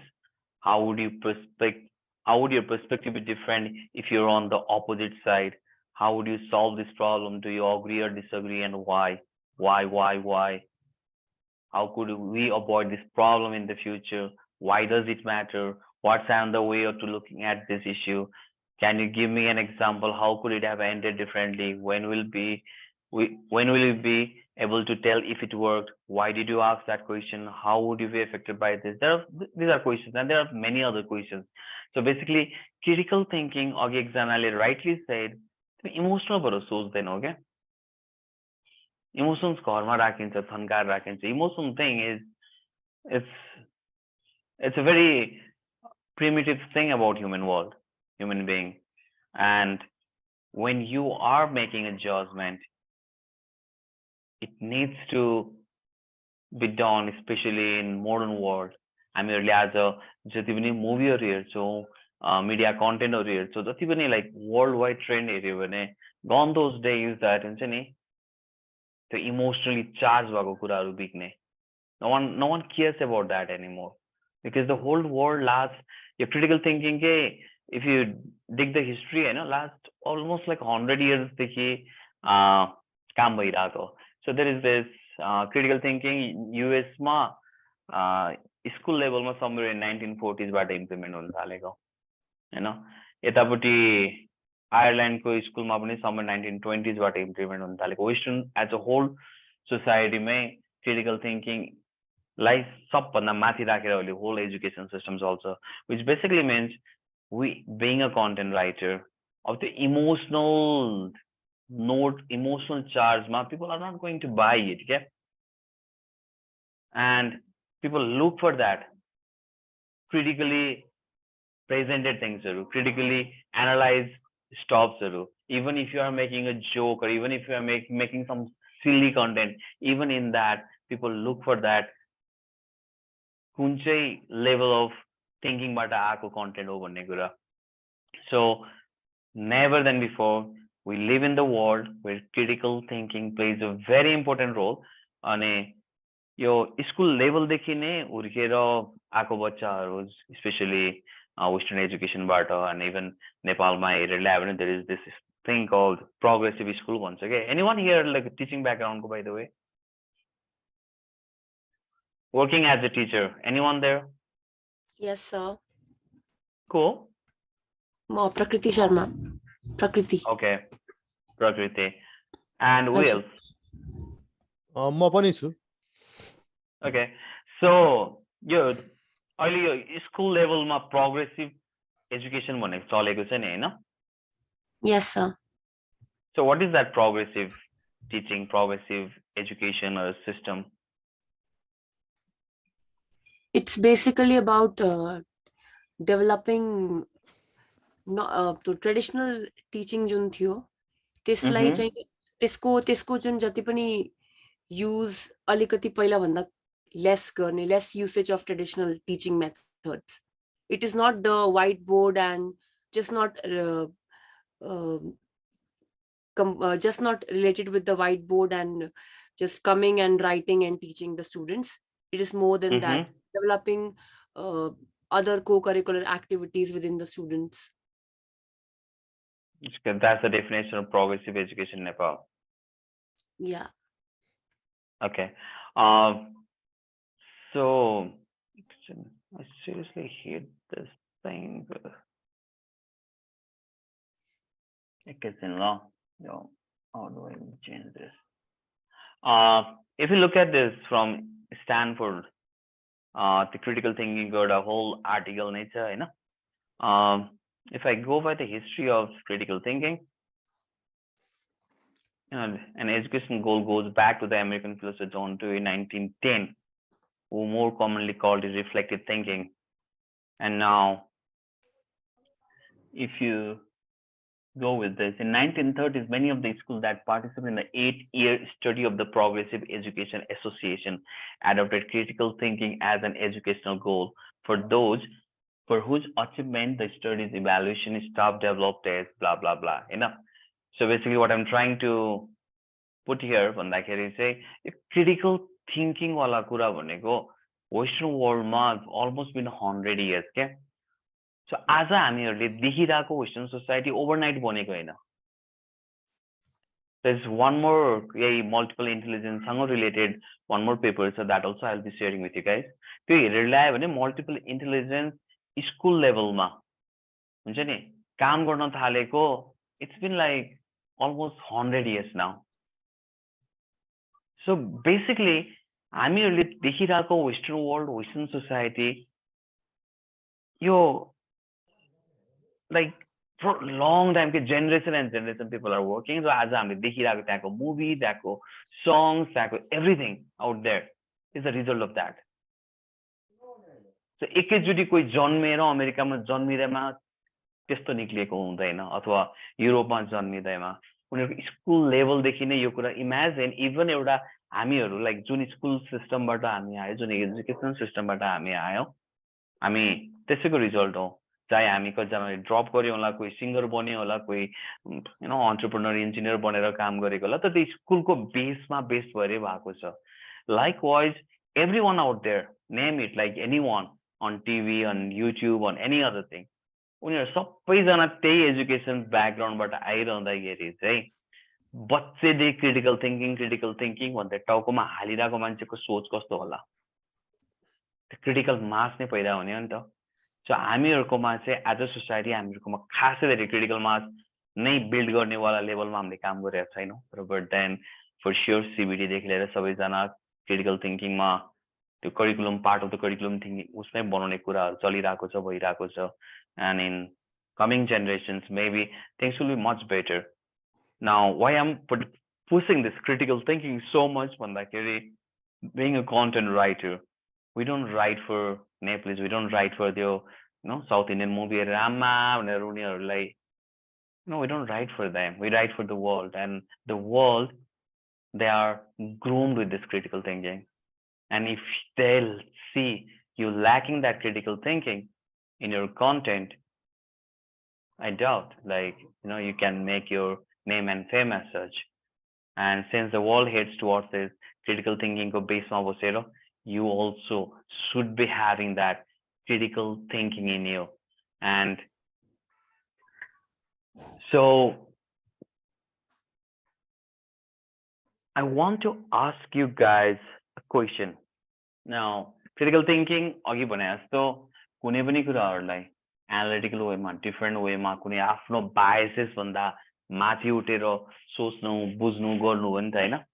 How would your perspective be different if you're on the opposite side? How would you solve this problem? Do you agree or disagree, and why? Why? How could we avoid this problem in the future? Why does it matter? What's another way of looking at this issue? Can you give me an example? How could it have ended differently? When will you be able to tell if it worked? Why did you ask that question? How would you be affected by this? These are questions, and there are many other questions. So basically, critical thinking, अघि एकजनाले rightly said, emotional भएर सोच्दैन हो क्या? Emotions घरमा राखिन्छ, थन्काएर राखिन्छ. Emotion thing is it's a very primitive thing about human being. And when you are making a judgment, it needs to be done, especially in modern world. हामीहरुले आज जति पनि मुभीहरु हेर्छौं, media contentहरु हेर्छौं, जति पनि like worldwide trend हेर्यो भने gone those days that हुन्छ नि त्यो emotionally charged भएको कुराहरु बिक्ने. No one cares about that anymore, because the whole world last your critical thinking ke, if you dig the history, last almost like 100 years देखि काम भइरहेको. So there is this critical thinking US मा school लेभलमा somewhere in 1940s बाट implement हुन थालेको हैन. यतापट्टि आयरल्यान्डको स्कुलमा पनि somewhere 1920s बाट इम्प्लिमेन्ट हुन थालेको. वेस्टर्न एज अ होल सोसाइटीमै critical thinking लाई सबभन्दा माथि राखेर अहिले whole education systems also, which basically means we being a content writer of the emotional note, emotional charge ma, people are not going to buy it, okay? And people look for that critically presented things, critically analyze stops, even if you are making a joke or even if you are making some silly content, even in that people look for that कुन चाहिँ level of thinking बाट आएको content हो भन्ने कुरा. So never than before, we live in the world where critical thinking plays a very important role. अनि यो school लेभलदेखि नै हुर्केर आएको बच्चाहरू, स्पेसली वेस्टर्न एजुकेसनबाट, अनि इभन नेपालमा हेरेर ल्यायो भने there is this thing called progressive school भन्छ के. Anyone here like teaching background को, by the way? Working as a teacher, anyone there? Yes, sir. Cool. Ma Prakriti Sharma. Prakriti. Okay, Prakriti. And who else? म पनि छु. Okay, so यो अहिले यो school लेभलमा progressive education भनेको चलेको छ नि, हैन? Yes, sir. So what is that progressive teaching, progressive education or system? It's basically about developing the traditional teaching जुन थियो त्यसलाई चाहिँ त्यसको जुन जति पनि use अलिकति पहिला भन्दा less गर्ने, less usage of traditional teaching methods. It is not the whiteboard and just not just not related with the whiteboard and just coming and writing and teaching the students. It is more than that, developing other co-curricular activities within the students. That's the definition of progressive education in Nepal. Yeah. Okay. So I seriously hate this thing. It gets in law. No, how do I change this? If you look at this from Stanford, the critical thinking got a whole article nature, you know. If I go by the history of critical thinking, an education goal goes back to the American philosopher John Dewey in 1910, who more commonly called it reflective thinking. And now, if you go with this, in 1930s, many of the schools that participated in the 8-year study of the Progressive Education Association adopted critical thinking as an educational goal for those for whose achievement the study's evaluation staff developed as blah blah blah. Enough. So basically, what I'm trying to put here, भन्दाखेरि चाहिँ critical thinking वाला कुरा भनेको Western world ma almost been 100 years. Okay. So आज हामीहरूले देखिरहेको Western society overnight बनेको हैन. There's one more multiple intelligence related one more paper, so that also I'll be sharing with you guys. त्यो हेरेर ल्यायो भने multiple intelligence school level मा हुन्छ नि काम गर्न थालेको, it's been like almost 100 years now. So basically हामीहरूले देखिरहेको Western world, Western society, yo like for a long time, generation and generation people are working. So as I'm देखिरहेको movie, त्यहाँको songs, त्यहाँको everything out there is the result of that. So एकैचोटि कोही जन्मेर अमेरिकामा जन्मिँदैमा त्यस्तो निक्लिएको हुँदैन, अथवा युरोपमा जन्मिँदैमा उनीहरुको स्कुल लेभलदेखि नै यो कुरा इमेजिन. इभन एउटा हामीहरु लाइक जुन स्कुल सिस्टमबाट हामी आयो, जुन एजुकेसन सिस्टमबाट हामी आयो, हामी त्यसैको रिजल्ट हो. चाहे हामी कतिजनाले ड्रप गर्यो होला, कोही सिंगर बन्यो होला, कोही एन्टरप्रेन्योर इन्जिनियर बनेर काम गरेको होला, तर त्यो स्कुलको बेसमा बेस भएर भएको छ. Likewise everyone out there, name it, like anyone on TV, on YouTube, on any other thing. उनीहरू सबैजना त्यही एजुकेसन ब्याकग्राउन्डबाट आइरहँदाखेरि चाहिँ बच्चेदेखि क्रिटिकल थिङ्किङ भन्दै टाउकोमा हालिरहेको मान्छेको सोच कस्तो होला, क्रिटिकल मास नै पैदा हुने हो नि त। सो हामीहरूकोमा चाहिँ एज अ सोसाइटी हामीहरूकोमा खासै धेरै क्रिटिकल मास नै बिल्ड गर्नेवाला लेभलमा हामीले काम गरेका छैनौँ। बट देन फर स्योर सिबिडीदेखि लिएर सबैजना क्रिटिकल थिङ्किङमा त्यो curriculum part of the curriculum thinking उसमै बनाउने कुराहरू चलिरहेको छ, भइरहेको छ। And in coming generations, maybe things will be much better. Now, why I'm pushing this critical thinking so much, being a content writer, we don't write for Nepalese, we don't write for the South Indian movie, Rama, no, we don't write for them. We write for the world, and the world, they are groomed with this critical thinking. And if they'll see you lacking that critical thinking in your content, I doubt, you can make your name and fame as such. And since the world heads towards this critical thinking base, you also should be having that critical thinking in you. And so I want to ask you guys a question. Now, critical thinking, कुनै पनि कुराहरूलाई analytical वेमा, different वेमा, कुनै आफ्नो biases भन्दा माथि उठेर सोच्नु, बुझ्नु, गर्नु हो नि त, हैन?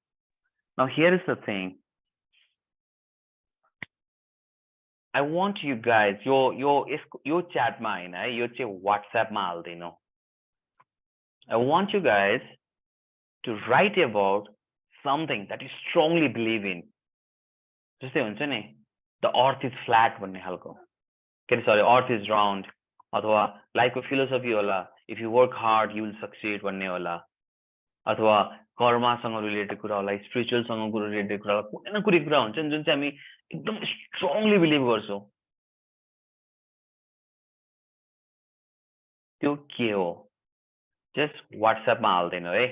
Now here is the thing. I want you guys, यो च्याटमा हैन है, यो चाहिँ WhatsAppमा हाल्दिनु. I want you guys to write about something that you strongly believe in. जस्तै हुन्छ नि, the earth is flat भन्ने खालको. Sorry, earth is round. अथवा लाइफको फिलोसफी होला, if you work hard you will succeed भन्ने होला. अथवा कर्मसँग रिलेटेड कुरा होला, स्पिरिचुअलसँग रिलेटेड कुरा होला, कुनै न कुनै कुरा हुन्छ नि जुन चाहिँ हामी एकदम स्ट्रङली बिलिभ गर्छौँ. त्यो के हो? जस्ट WhatsAppमा हाल्दैन है.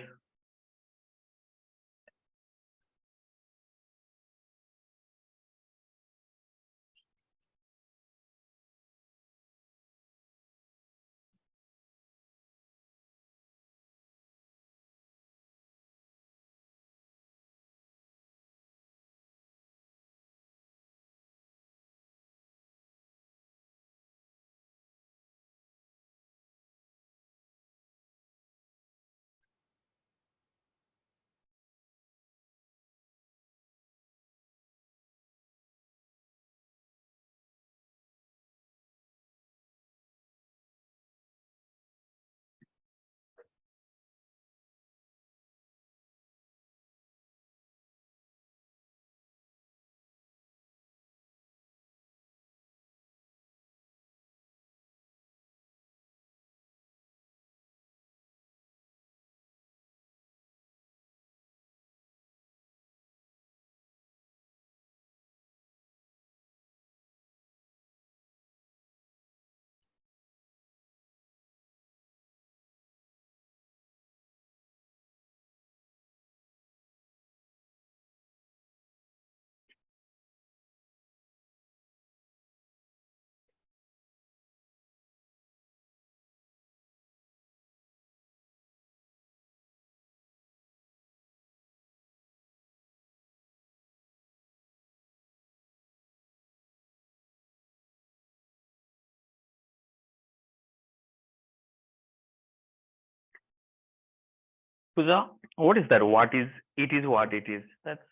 Puja, what is that? What is it is what it is? That's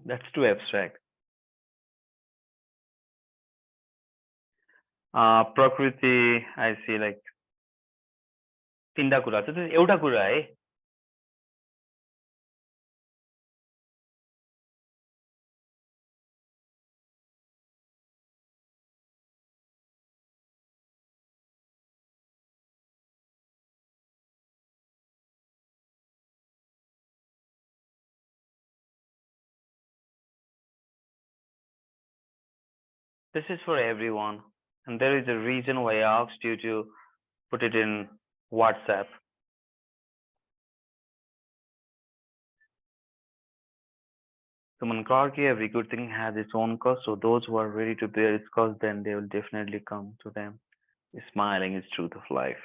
that's too abstract. Prakriti, I see, like तीनटा कुरा छ, त्यो एउटा कुरा है. This is for everyone, and there is a reason why I asked you to put it in WhatsApp. Suman Clarke, every good thing has its own cost, so those who are ready to bear its cost, then they will definitely come to them. Smiling is truth of life.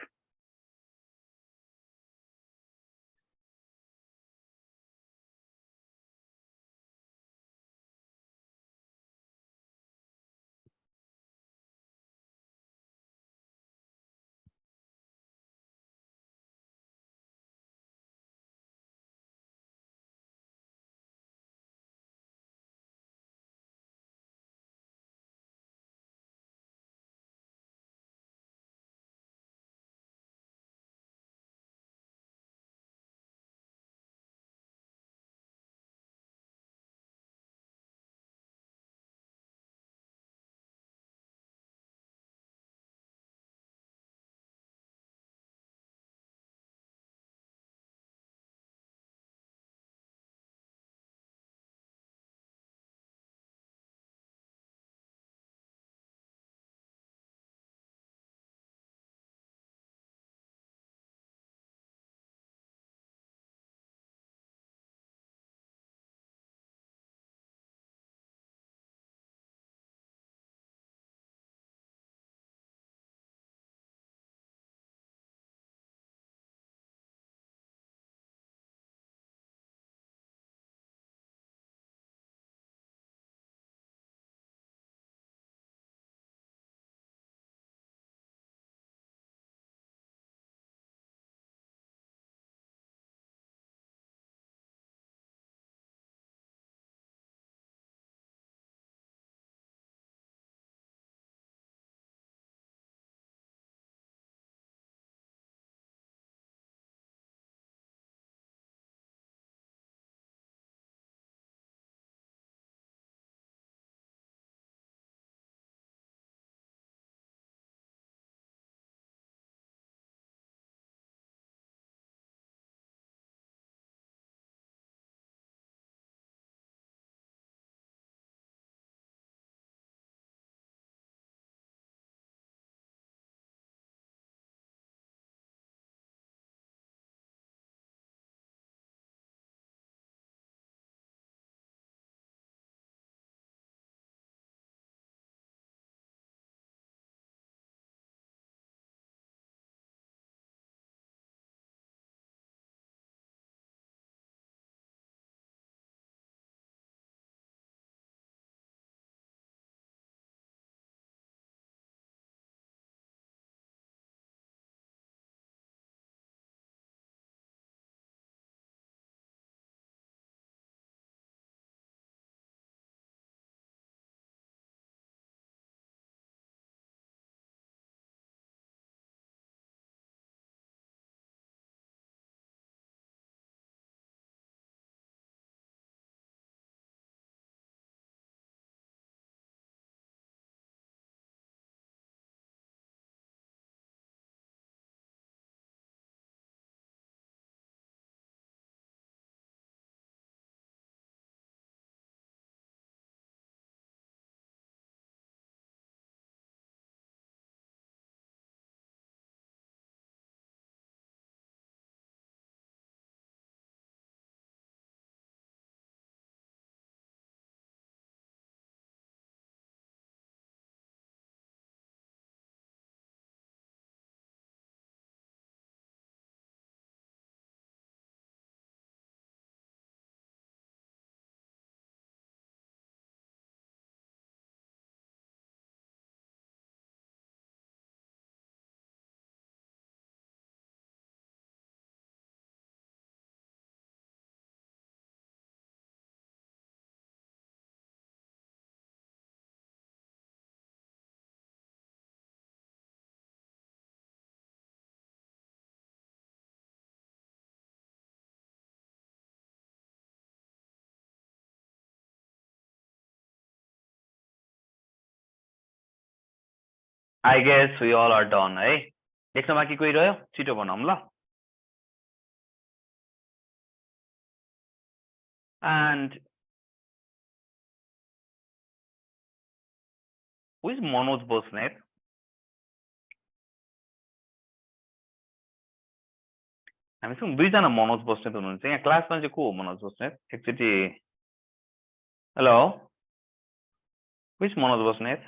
I guess we all are done, है? लेख्न बाँकी कोही रह्यो? छिटो भनौँ ल. And who is Manoj Bosnet? हामीसँग दुईजना मनोज बस्नेत हुनुहुन्छ. यहाँ क्लासमा चाहिँ को हो मनोज बस्नेत? एकचोटि Hello? Which Manoj Basnet?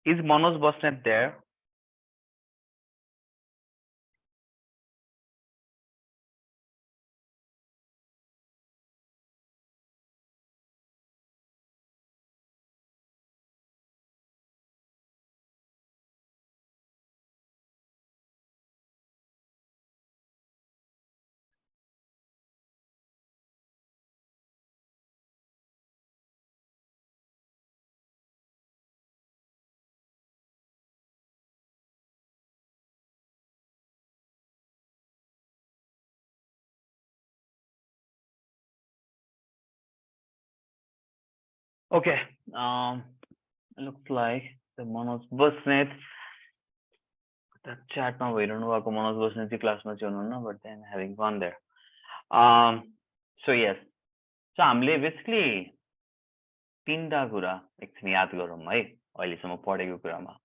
Is Manoj Basnet there? Okay. Looks like the Manoj Basnet. That chat now we don't know about Manoj Basnet class much but then having fun there. So yes. So हामीले basically तीनटा कुरा एकछिन याद गरौँ है अहिलेसम्म पढेको कुरामा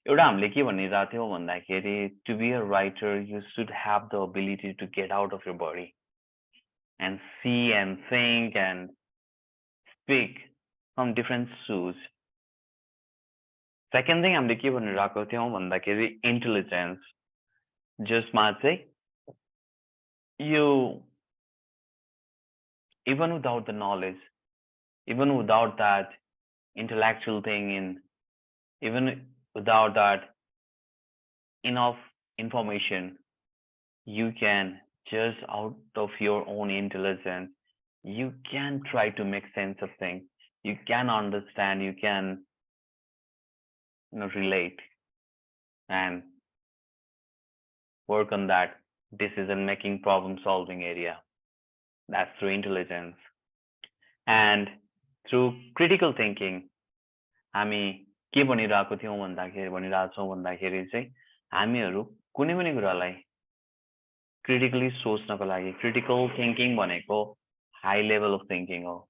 एउटा हामीले के भनिरहेको थियौँ भन्दाखेरि to be a writer you should have the ability to get out of your body and see and think and speak from different shoes. Second thing हामीले के भनिरहेको थियौँ भन्दाखेरि intelligence जसमा चाहिँ you even without the knowledge, even without that intellectual thing even without that enough information, you can just out of your own intelligence, you can try to make sense of things. You can understand, you can relate and work on that decision making, problem solving area. That's through intelligence. And through critical thinking, हामी के भनिरहेको थियौँ भनिरहेको छौँ भन्दाखेरि चाहिँ हामीहरू कुनै पनि कुरालाई critically सोच्नको लागि critical thinking भनेको high level of thinking हो.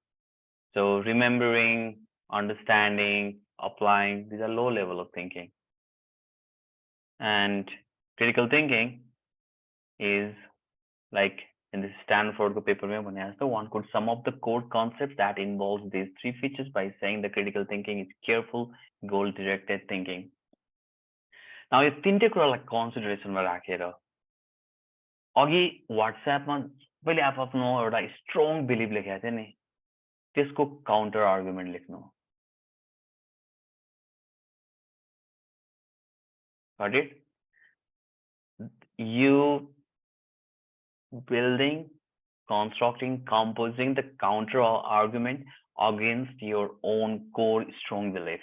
So remembering, understanding, applying, these are low level of thinking. And critical thinking is like in the Stanford paper one could sum up the core concepts that involves these three features by saying the critical thinking is careful, goal directed thinking. Now यो तीनटै कुरालाई कन्सिडरेसनमा राखेर अघि व्हाट्सएपमा मैले आफ्नो एउटा strong believe लेखेको थिएँ नि त्यसको काउन्टर आर्गुमेन्ट लेख्नु. Got it? You building, constructing, composing the counter argument against your own core strong belief.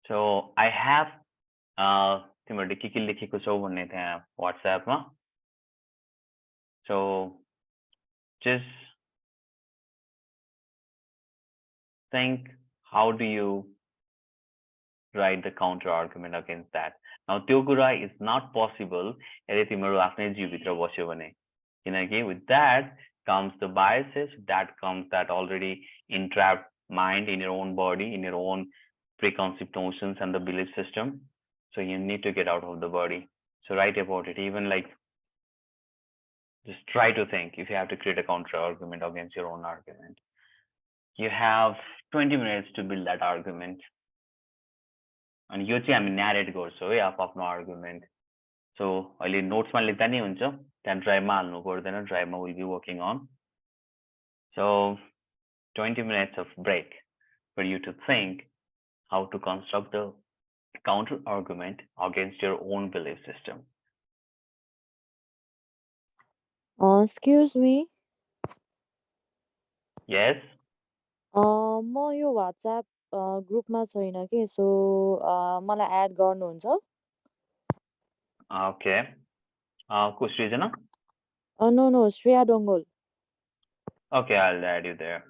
So I have तिमीहरूले के लेखेको छौ भन्ने त्यहाँ व्हाट्सएपमा. So just think, how do you write the counter argument against that? Now त्यो कुरा is not possible यदि तिमीहरू आफ्नै जीवभित्र बस्यो भने, किनकि with that comes the biases, that comes that already entrapped mind in your own body, in your own preconceived notions and the belief system. So you need to get out of the body. So write about it. Even like just try to think if you have to create a counter argument against your own argument. You have 20 minutes to build that argument. And यो चाहिँ हामी narrate गर्छौँ है आफ्नो argument. So अहिले notes मा लेख्दा नि हुन्छ, त्यहाँ drive मा हाल्नु पर्दैन, drive मा will be working on. So 20 minutes of break for you to think how to construct the counter argument against your own belief system. Excuse me. Yes. म यो WhatsApp ग्रुपमा छैन के, सो मलाई एड गर्नुहुन्छ? Okay. को सृजना? No, Shreya Dongol. Okay, I'll add you there.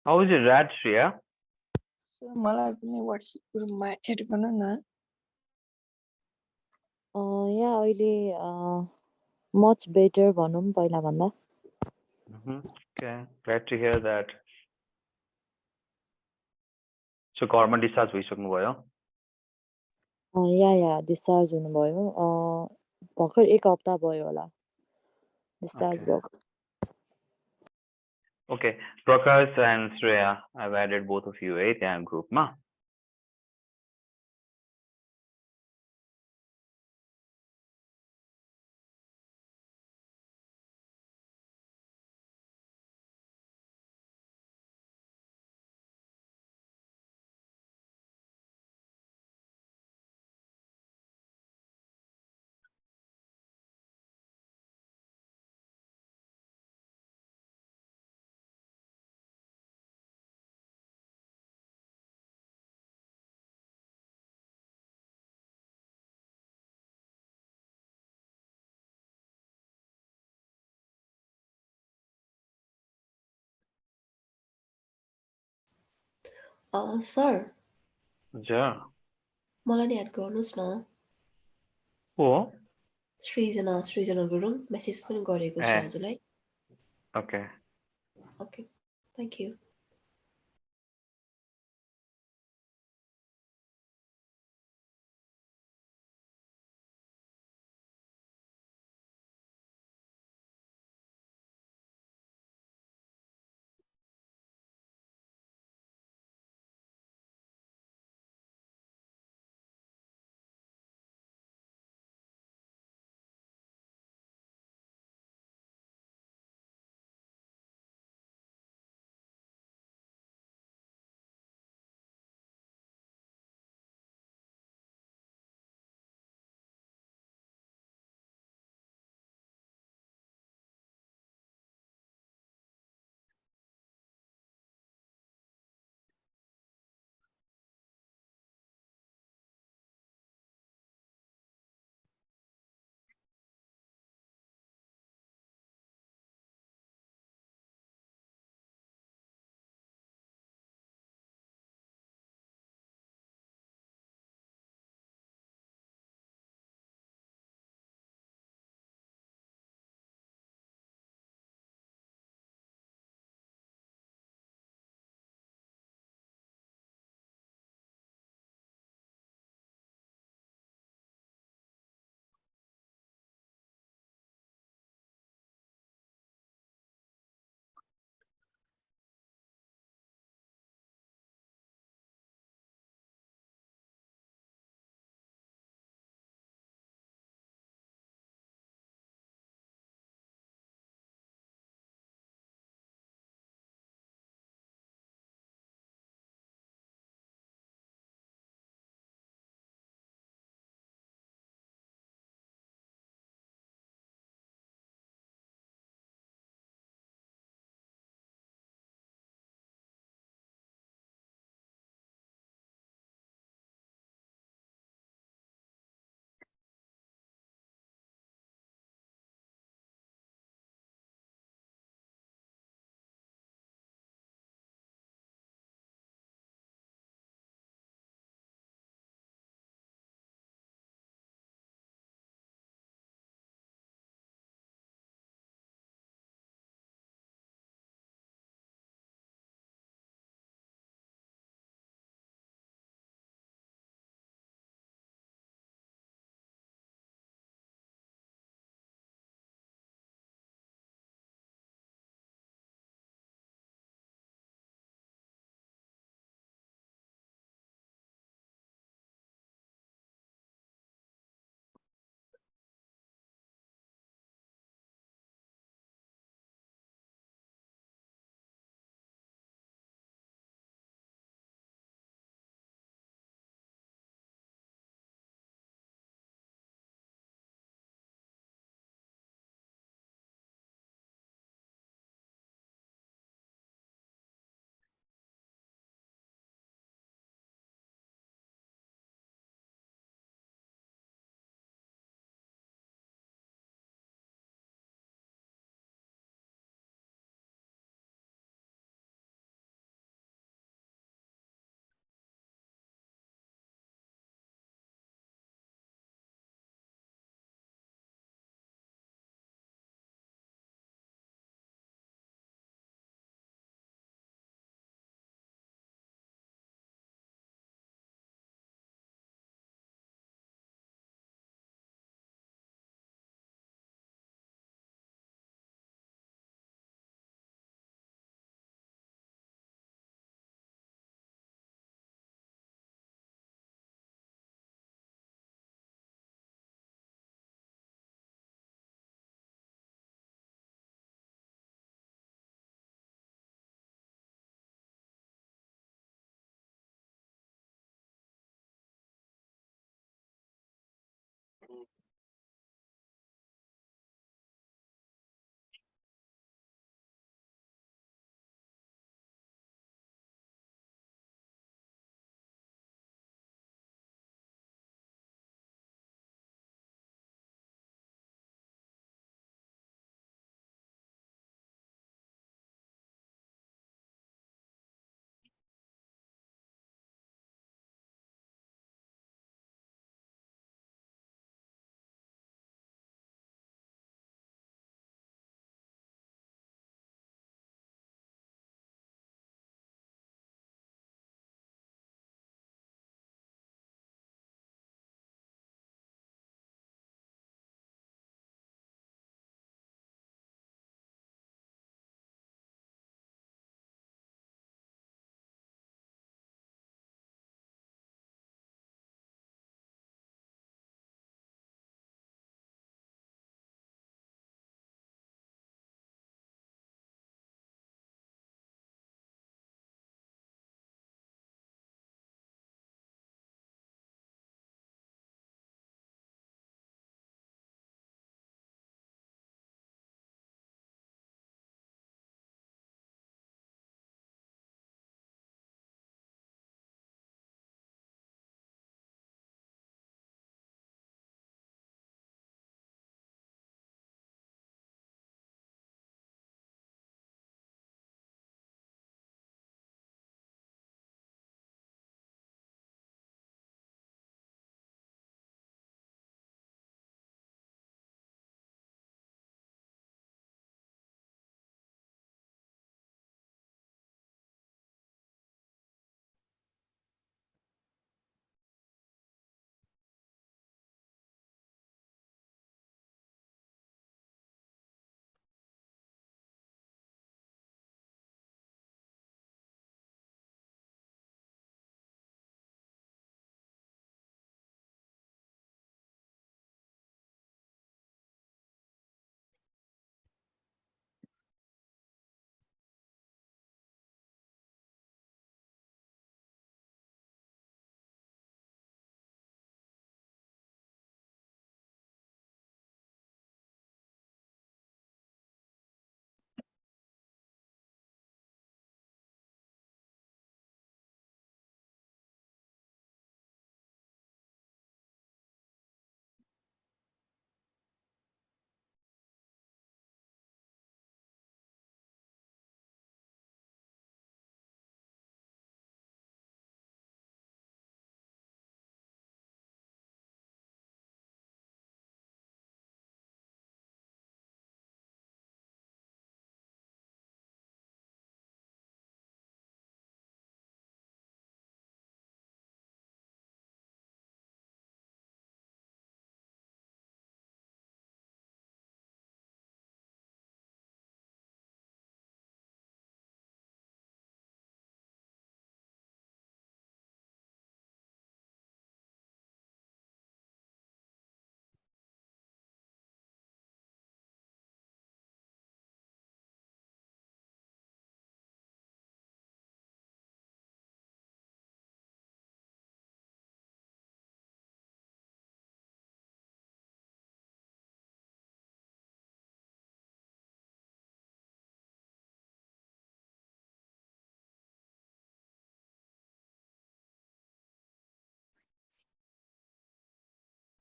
How is your rat, Shreya? So मलाई पनि WhatsApp ग्रुपमा एड गर्नु न। या अहिले मच बेटर भनौँ पहिलाभन्दा। Okay, glad to hear that. So घरमा डिस्चार्ज भइसक्नु भयो? या डिस्चार्ज हुनुभयो। भर्खर 1 हप्ता भयो होला डिस्चार्ज Okay. भएको। Okay, Prakash and Shreya, I've added both of you त्यहाँ ग्रुपमा। सर हजुर। मलाई नि एड गर्नुहोस् न। हो? सृजना गुरुङ मेसेज पनि गरेको छु हजुरलाई। Okay. Okay thank you.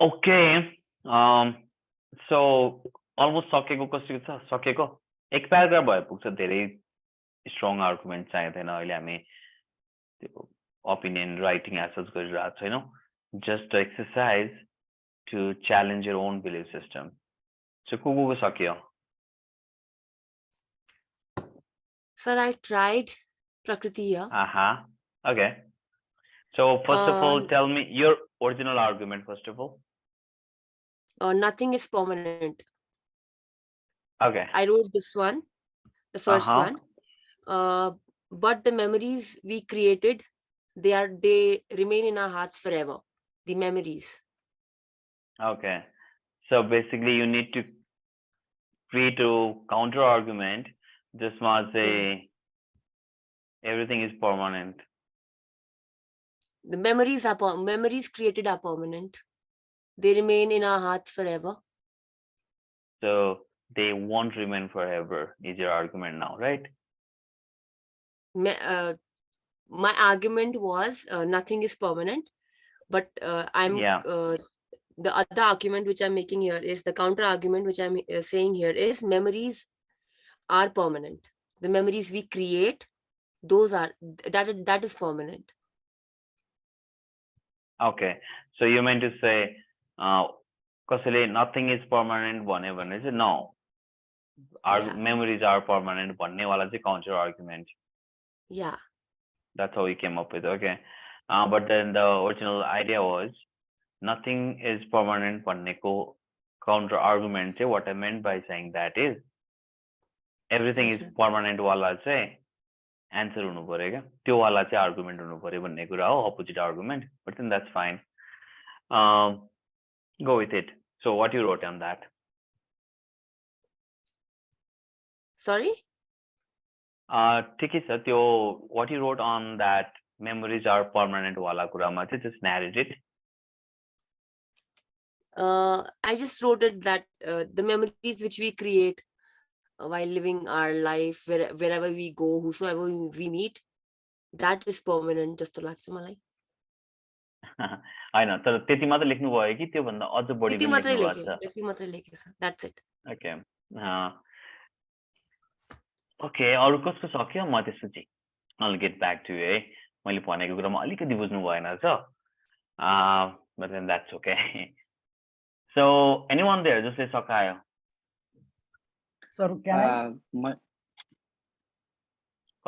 Okay. So almost सकेको कसरी छ सकेको एक प्याराग्राफ भए पुग्छ धेरै स्ट्रङ आर्गुमेन्ट चाहिँदैन अहिले हामी त्यो ओपिनियन राइटिङ एसोस गरिरहेको छैनौँ just exercise to challenge your own belief system so को सकियो Sir, I tried Prakriti here. Okay. So first of all, tell me your original argument first of all. Nothing is permanent. Okay. I wrote this one, the first one. But the memories we created, they remain in our hearts forever. The memories. Okay. So basically, you need to create a counter argument. This must say everything is permanent. The memories created are permanent. They remain in our hearts forever. So they won't remain forever is your argument now, right? My argument was nothing is permanent, but the other argument which I'm making here is the counter argument which I'm saying here is memories are permanent. The memories we create, that is permanent. Okay, so you meant to say nothing is permanent whenever is it? No, our memories are permanent भन्ने वाला चाहिँ counter argument. Yeah, that's how we came up with. Okay, but then the original idea was nothing is permanent भन्नेको counter argument चाहिँ what I meant by saying that is everything is permanent वाला चाहिँ answer हुनु पर्यो क्या, त्यो वाला चाहिँ argument हुनु पर्यो भन्ने कुरा हो, opposite argument. But then that's fine. Go with it. So what you wrote on that? Sorry? ठिकै छ त्यो what you wrote on that memories are permanent वाला कुरामा चाहिँ just narrate it. I just wrote it that the memories which we create while living our life, wherever we go, whosoever we meet, that is permanent. Just लाग्छ मलाई. हैन तर त्यति मात्र लेख्नु भयो कि त्यो भन्दा अझ बढी त्यति पनि मात्रै लेख्नु लेखेँ, भएको छ? त्यति मात्रै लेखेँ sir. That's it. Okay. Okay, अरु कसको सक्यो? म त्यसपछि I'll get back to you है. मैले भनेको कुरामा अलिकति बुझ्नु भएन छ. But then that's okay. So anyone there जसले सकायो? Sir, can I?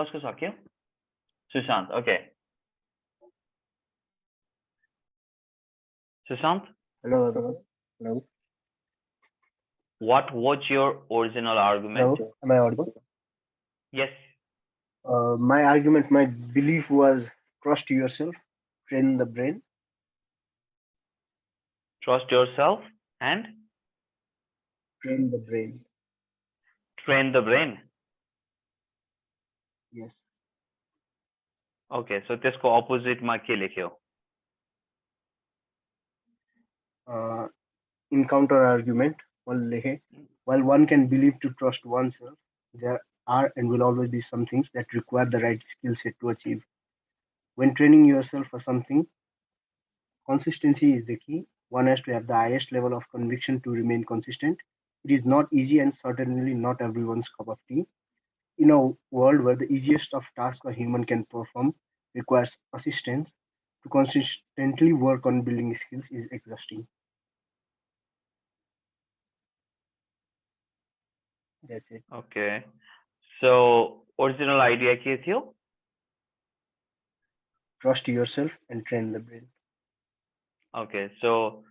कसको सक्यो? Sushant. Okay. Sushant? Hello. Hello. What was your original argument? Hello. Am I audible? Yes. My argument, my belief was trust yourself, train the brain. Trust yourself and? Train the brain. Train the brain? Yes. Okay, so त्यसको opposite मा के लेख्यो? In counter argument, while one can believe to trust oneself, there are and will always be some things that require the right skill set to achieve. When training yourself for something, consistency is the key. One has to have the highest level of conviction to remain consistent. It is not easy and certainly not everyone's cup of tea. In a world where the easiest of tasks a human can perform requires assistance, to consistently work on building skills is exhausting. That's it. Okay. So original idea के थियो? Trust yourself and train the brain. Okay, so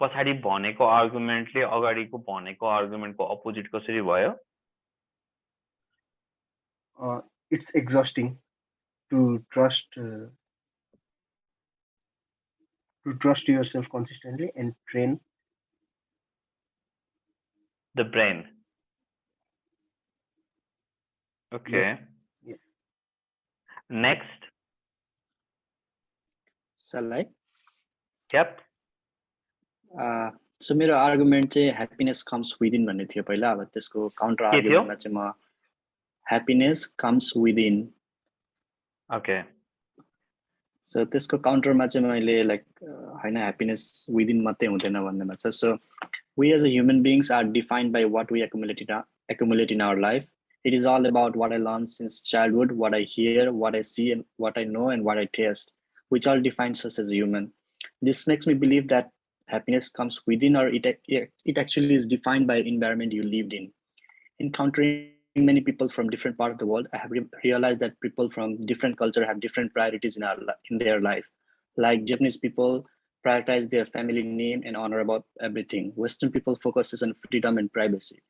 पछाडि भनेको आर्गुमेन्टले अगाडिको भनेको आर्गुमेन्टको opposite कसरी भयो? It's exhausting to trust yourself consistently and train the brain. Okay. Yes. Next. Shall I? Yep. So मेरो argument चाहिँ happiness comes within भन्ने थियो पहिला. अब त्यसको counter argument चाहिँ म happiness comes within. Okay. So त्यसको counter मा चाहिँ मैले like हैन happiness within मात्रै हुँदैन भन्नेमा छ. So we as a human beings are defined by what we accumulate in our life. It is all about what I learned since childhood, what I hear, what I see, and what I know, and what I taste, which all defines us as a human. This makes me believe that happiness comes within, or it actually is defined by environment you lived in. Encountering many people from different parts of the world, I have realized that people from different culture have different priorities in their life. Like Japanese people prioritize their family name and honor about everything. Western people focuses on freedom and privacy.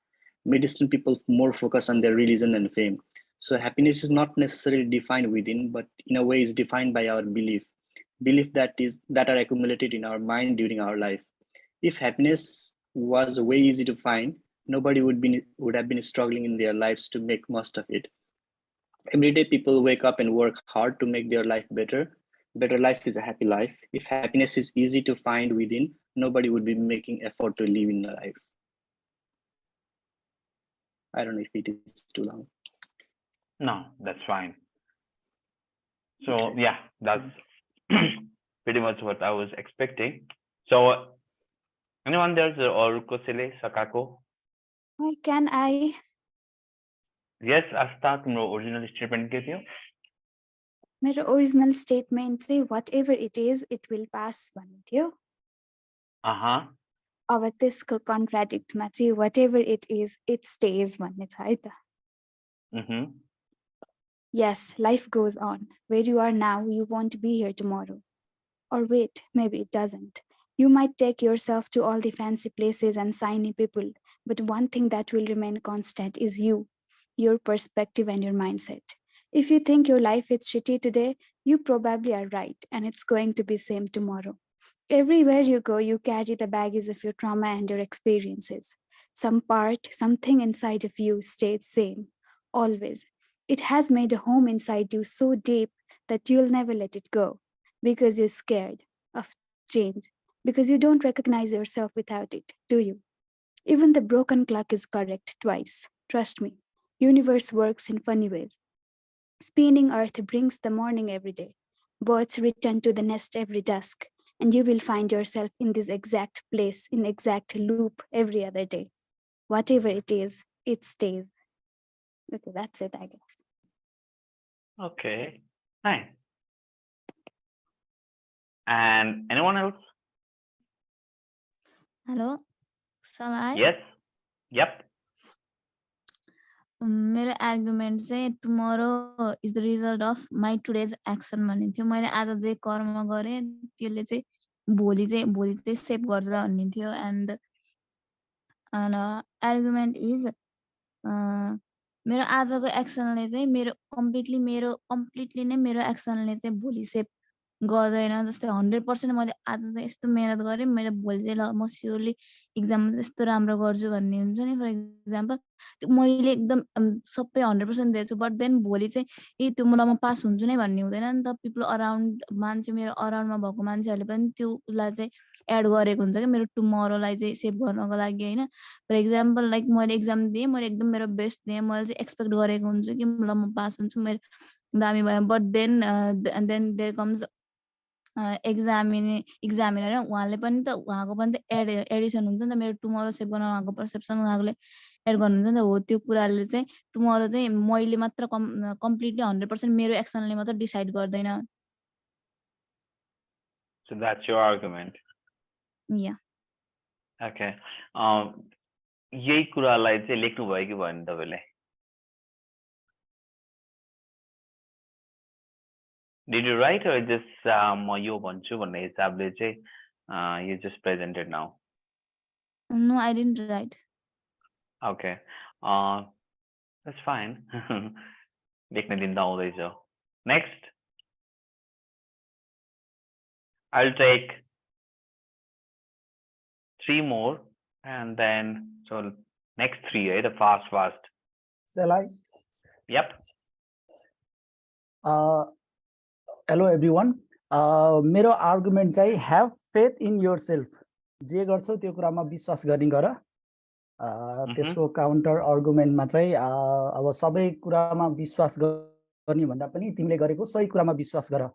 Middle Eastern people more focus on their religion and fame. So happiness is not necessarily defined within, but in a way is defined by our belief that are accumulated in our mind during our life. If happiness was way easy to find, nobody would have been struggling in their lives to make most of it. Every day people wake up and work hard to make their life better. better life is a happy life. If happiness is easy to find within, nobody would be making effort to live in the life. I don't know if it is too long. No, that's fine. So yeah, that's pretty much what I was expecting. So anyone there's or Kosile Sakako? Why can I? Yes, Asta, तिम्रो original statement के थियो? मेरो original statement चाहिँ whatever it is, it will pass भन्ने थियो. अब त्यसको कन्ट्राडिक्टमा चाहिँ whatever it is, it stays भन्ने छ है त. Yes, life goes on. Where you are now, you won't be here tomorrow. Or wait, maybe it doesn't. You might take yourself to all the fancy places and shiny people, but one thing that will remain constant is you, your perspective and your mindset. If you think your life is shitty today, you probably are right, and it's going to be same tomorrow. Everywhere you go, you carry the baggage of your trauma and your experiences. Something inside of you stays same, always. It has made a home inside you so deep that you'll never let it go, because you're scared of change, because you don't recognize yourself without it, do you? Even the broken clock is correct twice. Trust me, universe works in funny ways. Spinning earth brings the morning every day. Birds return to the nest every dusk, and you will find yourself in this exact place, in exact loop every other day. Whatever it is, it stays. Okay, that's it, I guess. Okay, nice. And anyone else? Hello, shall I? Yes. Yep. मेरो argument चाहिँ tomorrow is the result of my today's action भनिन्थ्यो. मैले आज जे कर्म गरेँ त्यसले चाहिँ भोलि चाहिँ सेभ गर्छ भनिन्थ्यो. एन्ड आर्गुमेन्ट इज मेरो आजको एक्सनले चाहिँ कम्प्लिटली नै मेरो एक्सनले चाहिँ भोलि सेभ गर्दैन. जस्तै 100% मैले आज चाहिँ यस्तो मेहनत गरेँ, मैले भोलि चाहिँ ल म स्योरली इक्जाममा चाहिँ यस्तो राम्रो गर्छु भन्ने हुन्छ नि. फर इक्जाम्पल मैले एकदम सबै 100% दिएछु, बट देन भोलि चाहिँ त्यो मलाई म पास हुन्छु नै भन्ने हुँदैन नि त. पिपल अराउन्ड मान्छे मेरो अराउन्डमा भएको मान्छेहरूले पनि त्यो उसलाई चाहिँ एड गरेको हुन्छ कि मेरो टुमोरोलाई चाहिँ सेभ गर्नको लागि होइन. फर इक्जाम्पल लाइक मैले एक्जाम दिएँ, मैले एकदम मेरो बेस्ट दिएँ, मैले चाहिँ एक्सपेक्ट गरेको हुन्छु कि ल म पास हुन्छु, मेरो दामी भयो. But then there comes examiner उहाँले पनि त उहाँको पनि त एडिसन हुन्छ नि त. मेरो टुमोरो सेभ गर्न उहाँको पर्सेप्सन उहाँले एड गर्नुहुन्छ नि त. हो त्यो कुराले चाहिँ टुमोरो चाहिँ मैले मात्र कम्प्लिटली 100% मेरो एक्सनले मात्र डिसाइड गर्दैन. So that's your argument. Yeah. Okay. यही कुरालाई चाहिँ लेख्नु भयो कि भएन तपाईले? Did you write or just म यो भन्छु भन्ने हिसाबले चाहिँ you just presented now? No, I didn't write. Okay. That's fine. लेख्न दिँदा आउँदैछ. Next. I'll take 3 more and then so next 3, right? The fast. Shall I? Yep. Hello everyone. मेरो argument चाहिँ have faith in yourself. जे गर्छौ त्यो कुरामा विश्वास गर्ने गर. त्यसको काउन्टर आर्गुमेन्टमा चाहिँ अब सबै कुरामा विश्वास गर्ने भन्दा पनि तिमीले गरेको सही कुरामा विश्वास गर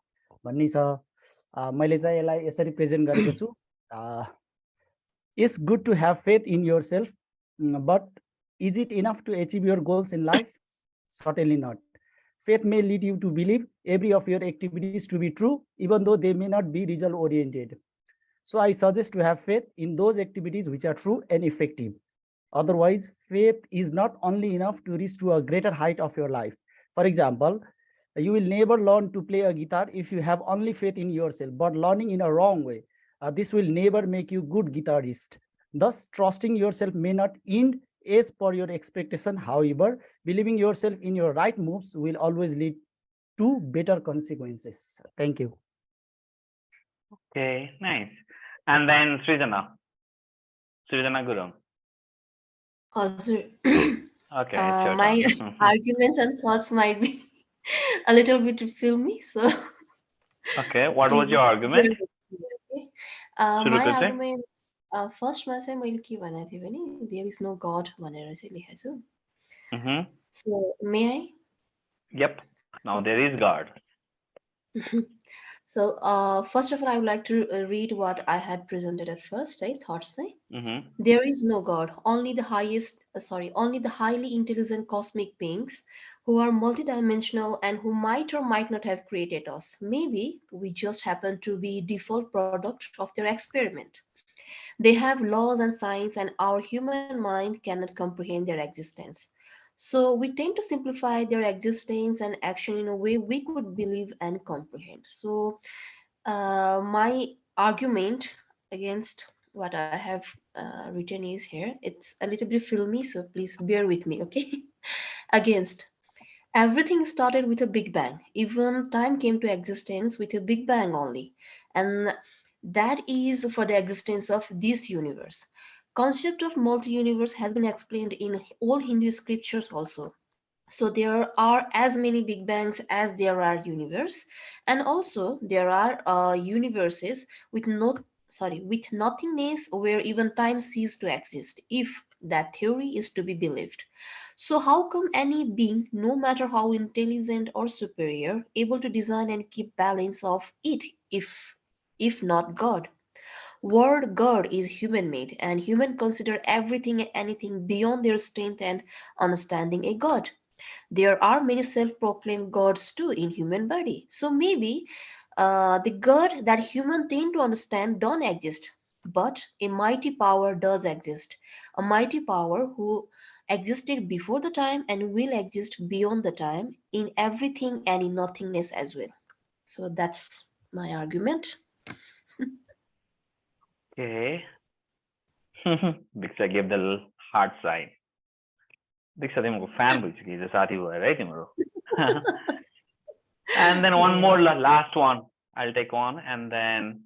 भन्ने छ. मैले चाहिँ यसलाई यसरी प्रेजेन्ट गरेको छु. It's good to have faith in yourself, but is it enough to achieve your goals in life? Certainly not. Faith may lead you to believe every of your activities to be true, even though they may not be result oriented. So I suggest to have faith in those activities which are true and effective. Otherwise, faith is not only enough to reach to a greater height of your life. For example, you will never learn to play a guitar if you have only faith in yourself, but learning in a wrong way. This will never make you good guitarist. Thus, trusting yourself may not end as per your expectation. However, believing yourself in your right moves will always lead to better consequences. Thank you. Okay, nice. And then Srijana Gurung. Okay, it's your my turn. arguments and thoughts might be a little bit filmy, so Okay, what was Please your bear argument? with me, okay? सुरु My चाहिँ argument, फर्स्टमा चाहिँ मैले के भनेको थिएँ भने there is no God भनेर चाहिँ लेखेको छु. So may I? Yep. Now Okay. there is God. So first of all, I would like to read what I had presented at first. Thoughts. There is no God, only the only the highly intelligent cosmic beings who are multidimensional and who might or might not have created us. Maybe we just happen to be default product of their experiment. They have laws and science, and our human mind cannot comprehend their existence. So we tend to simplify their existence and action in a way we could believe and comprehend. So my argument against what I have written is here. It's a little bit filmy, so please bear with me, okay? Against. Everything started with a big bang. Even time came to existence with a big bang only. And that is for the existence of this universe. Concept of multi-universe has been explained in all Hindu scriptures also. So there are as many big bangs as there are universe, and also there are universes with with nothingness where even time ceased to exist, if that theory is to be believed. So how come any being, no matter how intelligent or superior, able to design and keep balance of it, if not God? Word God is human made, and human consider everything and anything beyond their strength and understanding a God. There are many self-proclaimed gods too in human body. So maybe the God that human tend to understand don't exist, but a mighty power does exist. A mighty power who existed before the time and will exist beyond the time in everything and in nothingness as well. So that's my argument. Okay. Diksha gave the heart sign. Diksha तिमीको fan भइसक्यो हिजो साथी भएर है तिम्रो. And then one more last one. I'll take one and then.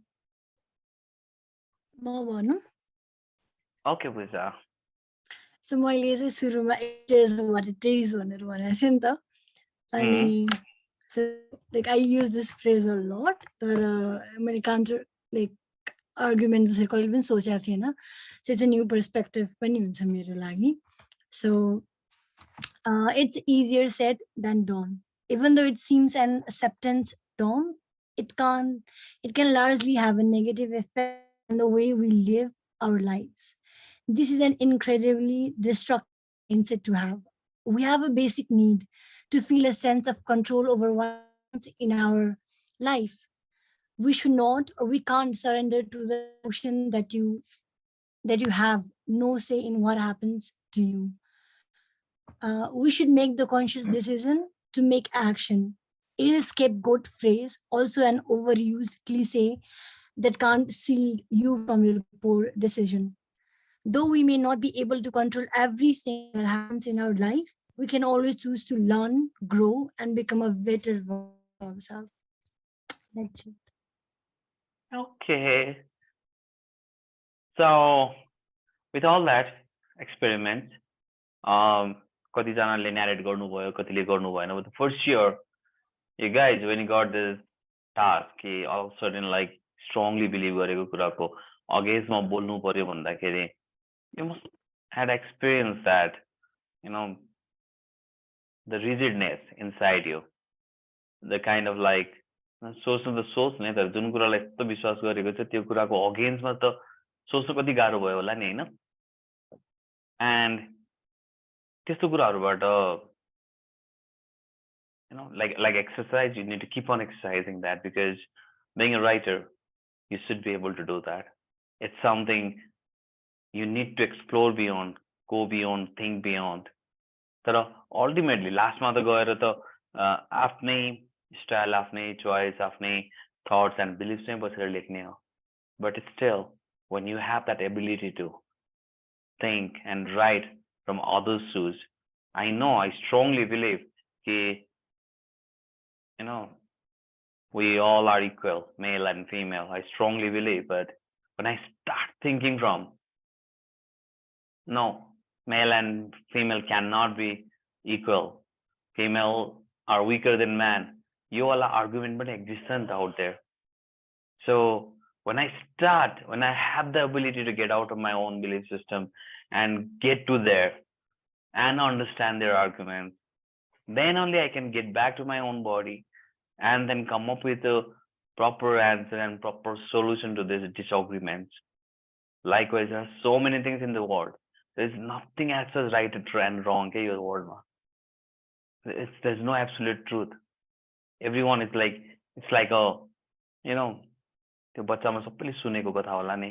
म भनौँ. Okay, Pooja. So मैले चाहिँ सुरुमा atheism trees भनेर भनेको थिएँ नि त. अनि so like I use this phrase a lot, तर मैले counter like argument चाहिँ कहिले पनि सोचेको थिएन. So it's a new perspective पनि हुन्छ मेरो लागि. So it's easier said than done. Even though it seems an acceptance term, it can largely have a negative effect on the way we live our lives. This is an incredibly destructive mindset to have. We have a basic need to feel a sense of control over what happens in our life. We should not, or we can't surrender to the notion that you have no say in what happens to you. We should make the conscious decision to make action. It is a scapegoat phrase, also an overused cliche that can't shield you from your poor decision. Though we may not be able to control everything that happens in our life, we can always choose to learn, grow, and become a better version of ourselves. That's it. Okay. So, with all that experiment, कतिजनाले narrate गर्नुभयो, कतिले गर्नु भएन. But for sure, you guys, when you got this task, all of a sudden like strongly believe गरेको कुराको अगेन्स्टमा बोल्नु पर्यो भन्दाखेरि, you must had experienced that, the rigidness inside you, the kind of like सोच्नु त सोच्ने तर जुन कुरालाई यस्तो विश्वास गरेको छ त्यो कुराको अगेन्स्टमा त सोच्नु कति गाह्रो भयो होला नि हैन. And त्यस्तो कुराहरुबाट like exercise, you need to keep on exercising that, because being a writer, you should be able to do that. It's something you need to explore beyond, go beyond, think beyond. तर ultimately लास्टमा त गएर त आफ्नै style, आफ्नै choice, आफ्नै thoughts and beliefs नै बसेर लेख्ने हो. But still, when you have that ability to think and write from others' shoes, I know, I strongly believe that, we all are equal, male and female. I strongly believe, but when I start thinking from, no, male and female cannot be equal. Female are weaker than man. यो वाला argument पनि exists out there. So when I have the ability to get out of my own belief system and get to there and understand their arguments, then only I can get back to my own body and then come up with a proper answer and proper solution to these disagreements. Likewise, there are so many things in the world. There's nothing as such right and wrong in your world. There's no absolute truth. Everyone is like, it's like a, you know, त्यो बच्चामा सबैले सुनेको कथा होला नि,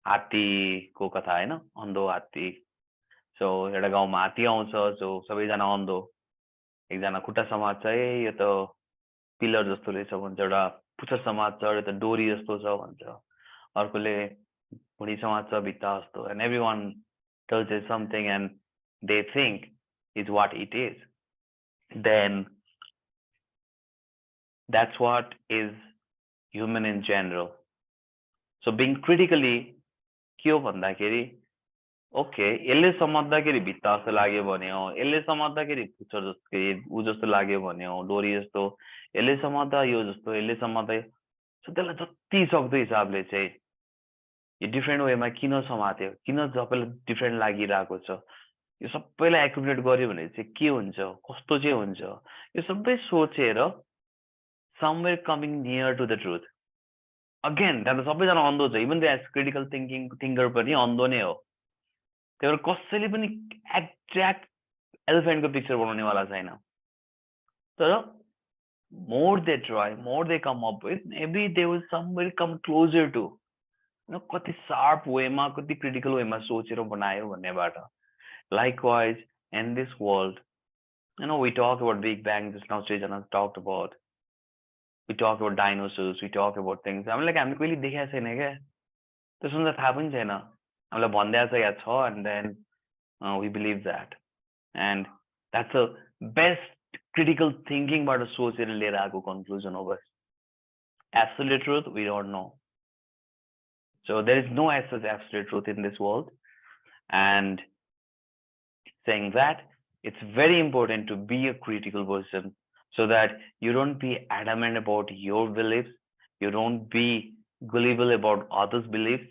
हात्तीको कथा हैन, अन्धो हात्ती. सो एउटा गाउँमा हात्ती आउँछ, सो सबैजना अन्धो, एकजना खुट्टा समात्छ, यो त पिलर जस्तो रहेछ भन्छ, एउटा पुच्छर समात्छ, यो त डोरी जस्तो छ भन्छ, अर्कोले भुँडी समात्छ भित्ता जस्तो, and everyone tells it something and they think is what it is. Then that's what is human in general. So being critically के हो भन्दाखेरि, ओके यसले समात्दाखेरि भित्ता जस्तो लाग्यो भने हो, यसले समात्दाखेरि पुच्छर जस्तो उ जस्तो लाग्यो भने हो, डोरी जस्तो, यसले समात्दा यो जस्तो, यसले समात्दा, सो त्यसलाई जति सक्दो हिसाबले चाहिँ यो डिफ्रेन्ट वेमा किन समात्यो, किन सबैलाई डिफ्रेन्ट लागिरहेको छ, यो सबैलाई एकुमुलेट गर्यो भने चाहिँ के हुन्छ, कस्तो चाहिँ हुन्छ, यो सबै सोचेर somewhere coming near to the truth. Again, त्यहाँ त सबैजना अन्धो छ, इभन द क्रिटिकल थिङ्कर पनि अन्धो नै हो. त्यही भएर कसैले पनि एक्ज्याक्ट एलिफेन्टको पिक्चर बनाउनेवाला छैन. तर more they try, more they come up with, maybe they will somewhere come closer to, you know, कति sharp वेमा, कति critical वेमा सोचेर बनायो भन्नेबाट. Likewise, in this world, you know, we talk about Big Bang just now, Srijana talked about. We talk about dinosaurs, we talk about things. I'm like, हामीले कहिले देखेको छैन क्या, त्यसो त थाहा पनि छैन, हामीलाई भनिदिएको छ या छ, and then we believe that. And that's the best critical thinking बाट सोचेर लिएर आएको conclusion हो बस. Absolute truth, we don't know. So there is no such absolute truth in this world. And saying that, it's very important to be a critical person so that you don't be adamant about your beliefs, you don't be gullible about others' beliefs.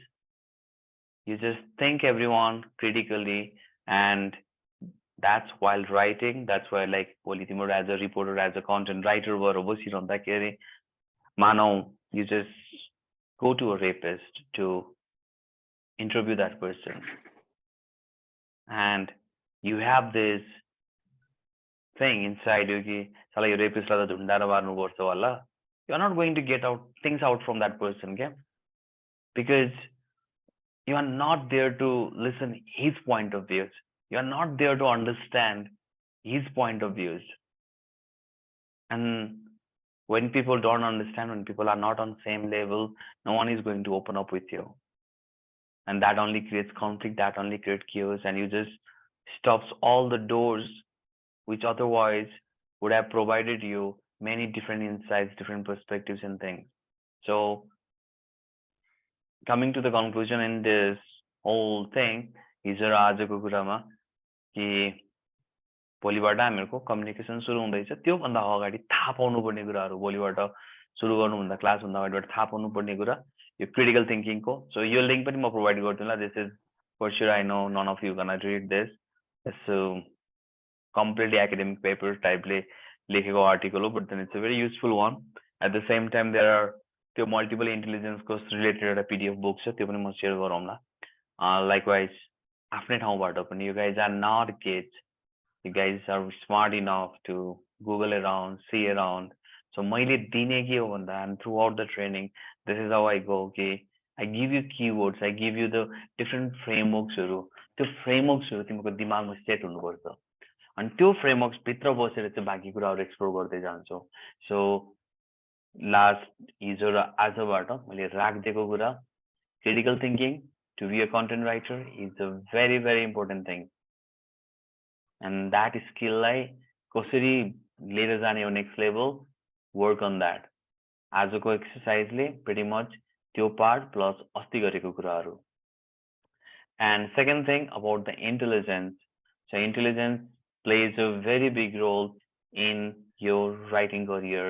You just think everyone critically, and that's while writing. That's why, like, as a reporter, as a content writer, Mano, you just go to a rapist to interview that person, and you have this thing inside you, you're not going to get things out from that person, okay? Because you are not there to listen his point of views. You are not there to understand his point of views. And when people don't understand, when people are not on the same level, no one is going to open up with you. And that only creates conflict, that only creates chaos, and you just stops all the doors which otherwise would have provided you many different insights, different perspectives and things. So coming to the conclusion in this whole thing, हिजो र आजको कुरामा कि भोलिबाट हामीहरूको communication सुरु हुँदैछ, त्योभन्दा अगाडि थाहा पाउनुपर्ने कुराहरू, भोलिबाट सुरु गर्नुभन्दा क्लासभन्दा अगाडिबाट थाहा पाउनुपर्ने कुरा यो क्रिटिकल थिङ्किङको. सो यो लिङ्क पनि म प्रोभाइड गर्दिनँ. This is for sure, I know none of you gonna read this. So completely academic paper typeले लेखेको आर्टिकल हो, but then it's a very useful one. At the same time, there are त्यो multiple intelligence को related एउटा PDF book छ, त्यो पनि म share गरौँला. Likewise, आफ्नै ठाउँबाट पनि, you guys are not kids. You guys are smart enough to Google around, see around. So मैले दिने के हो भन्दा, and throughout the training, this is how I go. Okay, I give you keywords, I give you the different frameworksहरू. त्यो frameworksहरू तिम्रो दिमागमा set हुनुपर्छ. अनि त्यो फ्रेमवर्क्स भित्र बसेर चाहिँ बाँकी कुराहरू एक्सप्लोर गर्दै जान्छौ. सो लास्ट हिजो र आजबाट मैले राखिदिएको कुरा, critical thinking to be a content writer is a very very important thing. And that स्किललाई कसरी लिएर जाने हो next level, work on that. आजको एक्सर्साइजले प्रिटी मच त्यो पार्ट प्लस अस्ति गरेको कुराहरू. And second thing about the intelligence. So intelligence plays a very big role in your writing career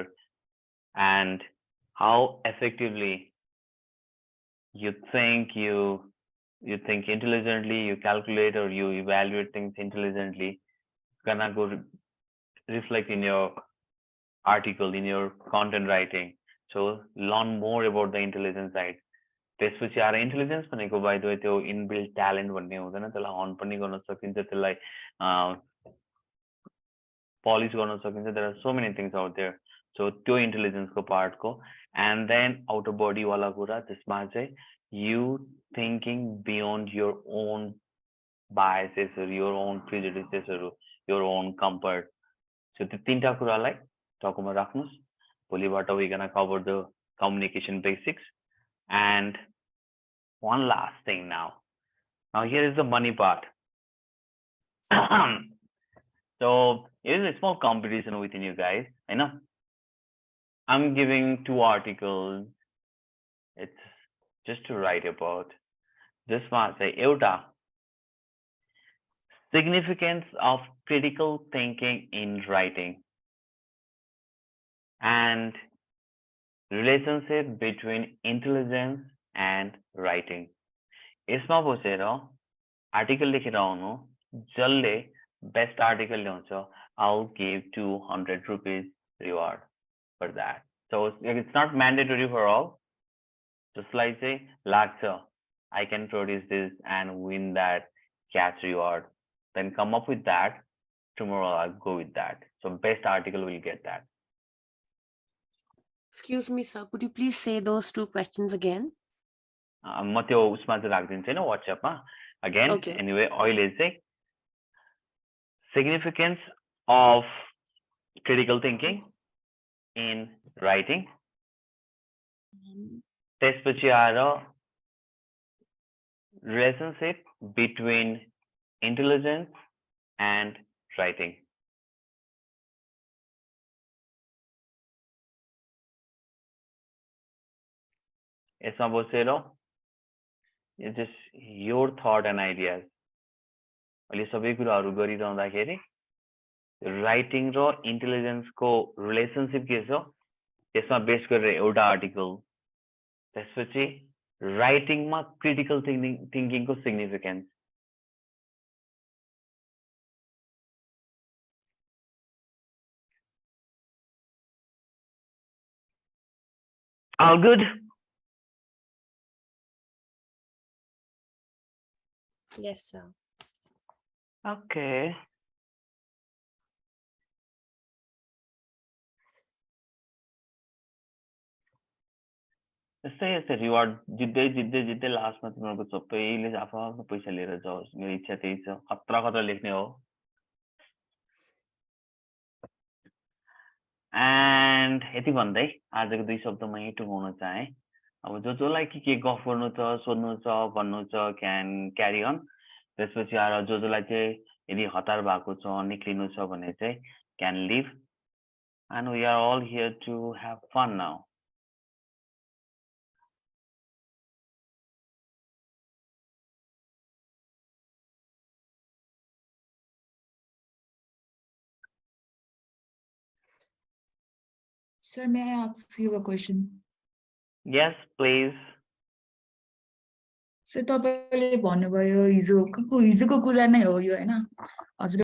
and how effectively you think intelligently, you calculate or you evaluate things intelligently, gonna go reflect in your article, in your content writing. So learn more about the intelligence side. त्यसपछि आएर intelligence भनेको by the way त्यो inbuilt talent भन्ने हुँदैन, त्यसलाई हर्न पनि गर्न सकिन्छ, त्यसलाई पलिस गर्न सकिन्छ. There are so many things out there. So त्यो इन्टेलिजेन्सको पार्टको. एन्ड देन आउटर बडीवाला कुरा, त्यसमा चाहिँ you thinking beyond your own बायसेसहरू, योर ओन प्रिजुडिसेसहरू, योर ओन कम्फर्ट. सो त्यो तिनवटा कुरालाई टाउकोमा राख्नुहोस्. भोलिबाट we gonna cover the communication basics. And one last thing now. Now here is the money part. So here is a small competition within you guys. I know. I'm giving 2 articles. It's just to write about. This one say euta significance of critical thinking in writing and relationship between intelligence and writing. यसमा बसेर article लेखेर आउनु. जसले best article ल्याउँछ, I'll give 200 rupees reward for that. So it's not mandatory for all. जसलाई चाहिँ लाग्छ I can produce this and win that cash reward, then come up with that. Tomorrow I'll go with that. So best article will get that. Excuse me, sir. Could you please say those 2 questions again? म त्यो उसमा चाहिँ राख्दिन्छु हैन, WhatsApp-मा. Again, Okay. anyway, अहिले चाहिँ significance of critical thinking in writing. त्यसपछि आएर relationship between intelligence and writing. यसमा बसेर just your thought and ideas. अहिले सबै कुराहरू गरिरहँदाखेरि राइटिङ र इन्टेलिजेन्सको रिलेसनशिप के छ त्यसमा बेस गरेर एउटा आर्टिकल. त्यसपछि राइटिङमा क्रिटिकल थिङ्किङको significance. All good? Yes, sir. Okay. यस्तै रिवार्ड जित्दै लास्टमा तिमीहरूको सबैले आफ्नो पैसा लिएर जाओस्. मेरो इच्छा त्यही छ. खतरा लेख्ने हो. एन्ड यति भन्दै आजको 2 शब्दमा यही टुङ्गाउन चाहे. अब जसलाई के गफ गर्नु छ, सोध्नु छ, भन्नु छ, क्यान क्यारी अन. त्यसपछि आएर जसलाई चाहिँ यदि हतार भएको छ, निक्लिनु छ भने चाहिँ can leave. And we are all here to have fun now. Sir, may I ask you a question? Yes, please. Sir, तपाईँले भन्नुभयो हिजोको कुरा नै हो यो हैन? हजुर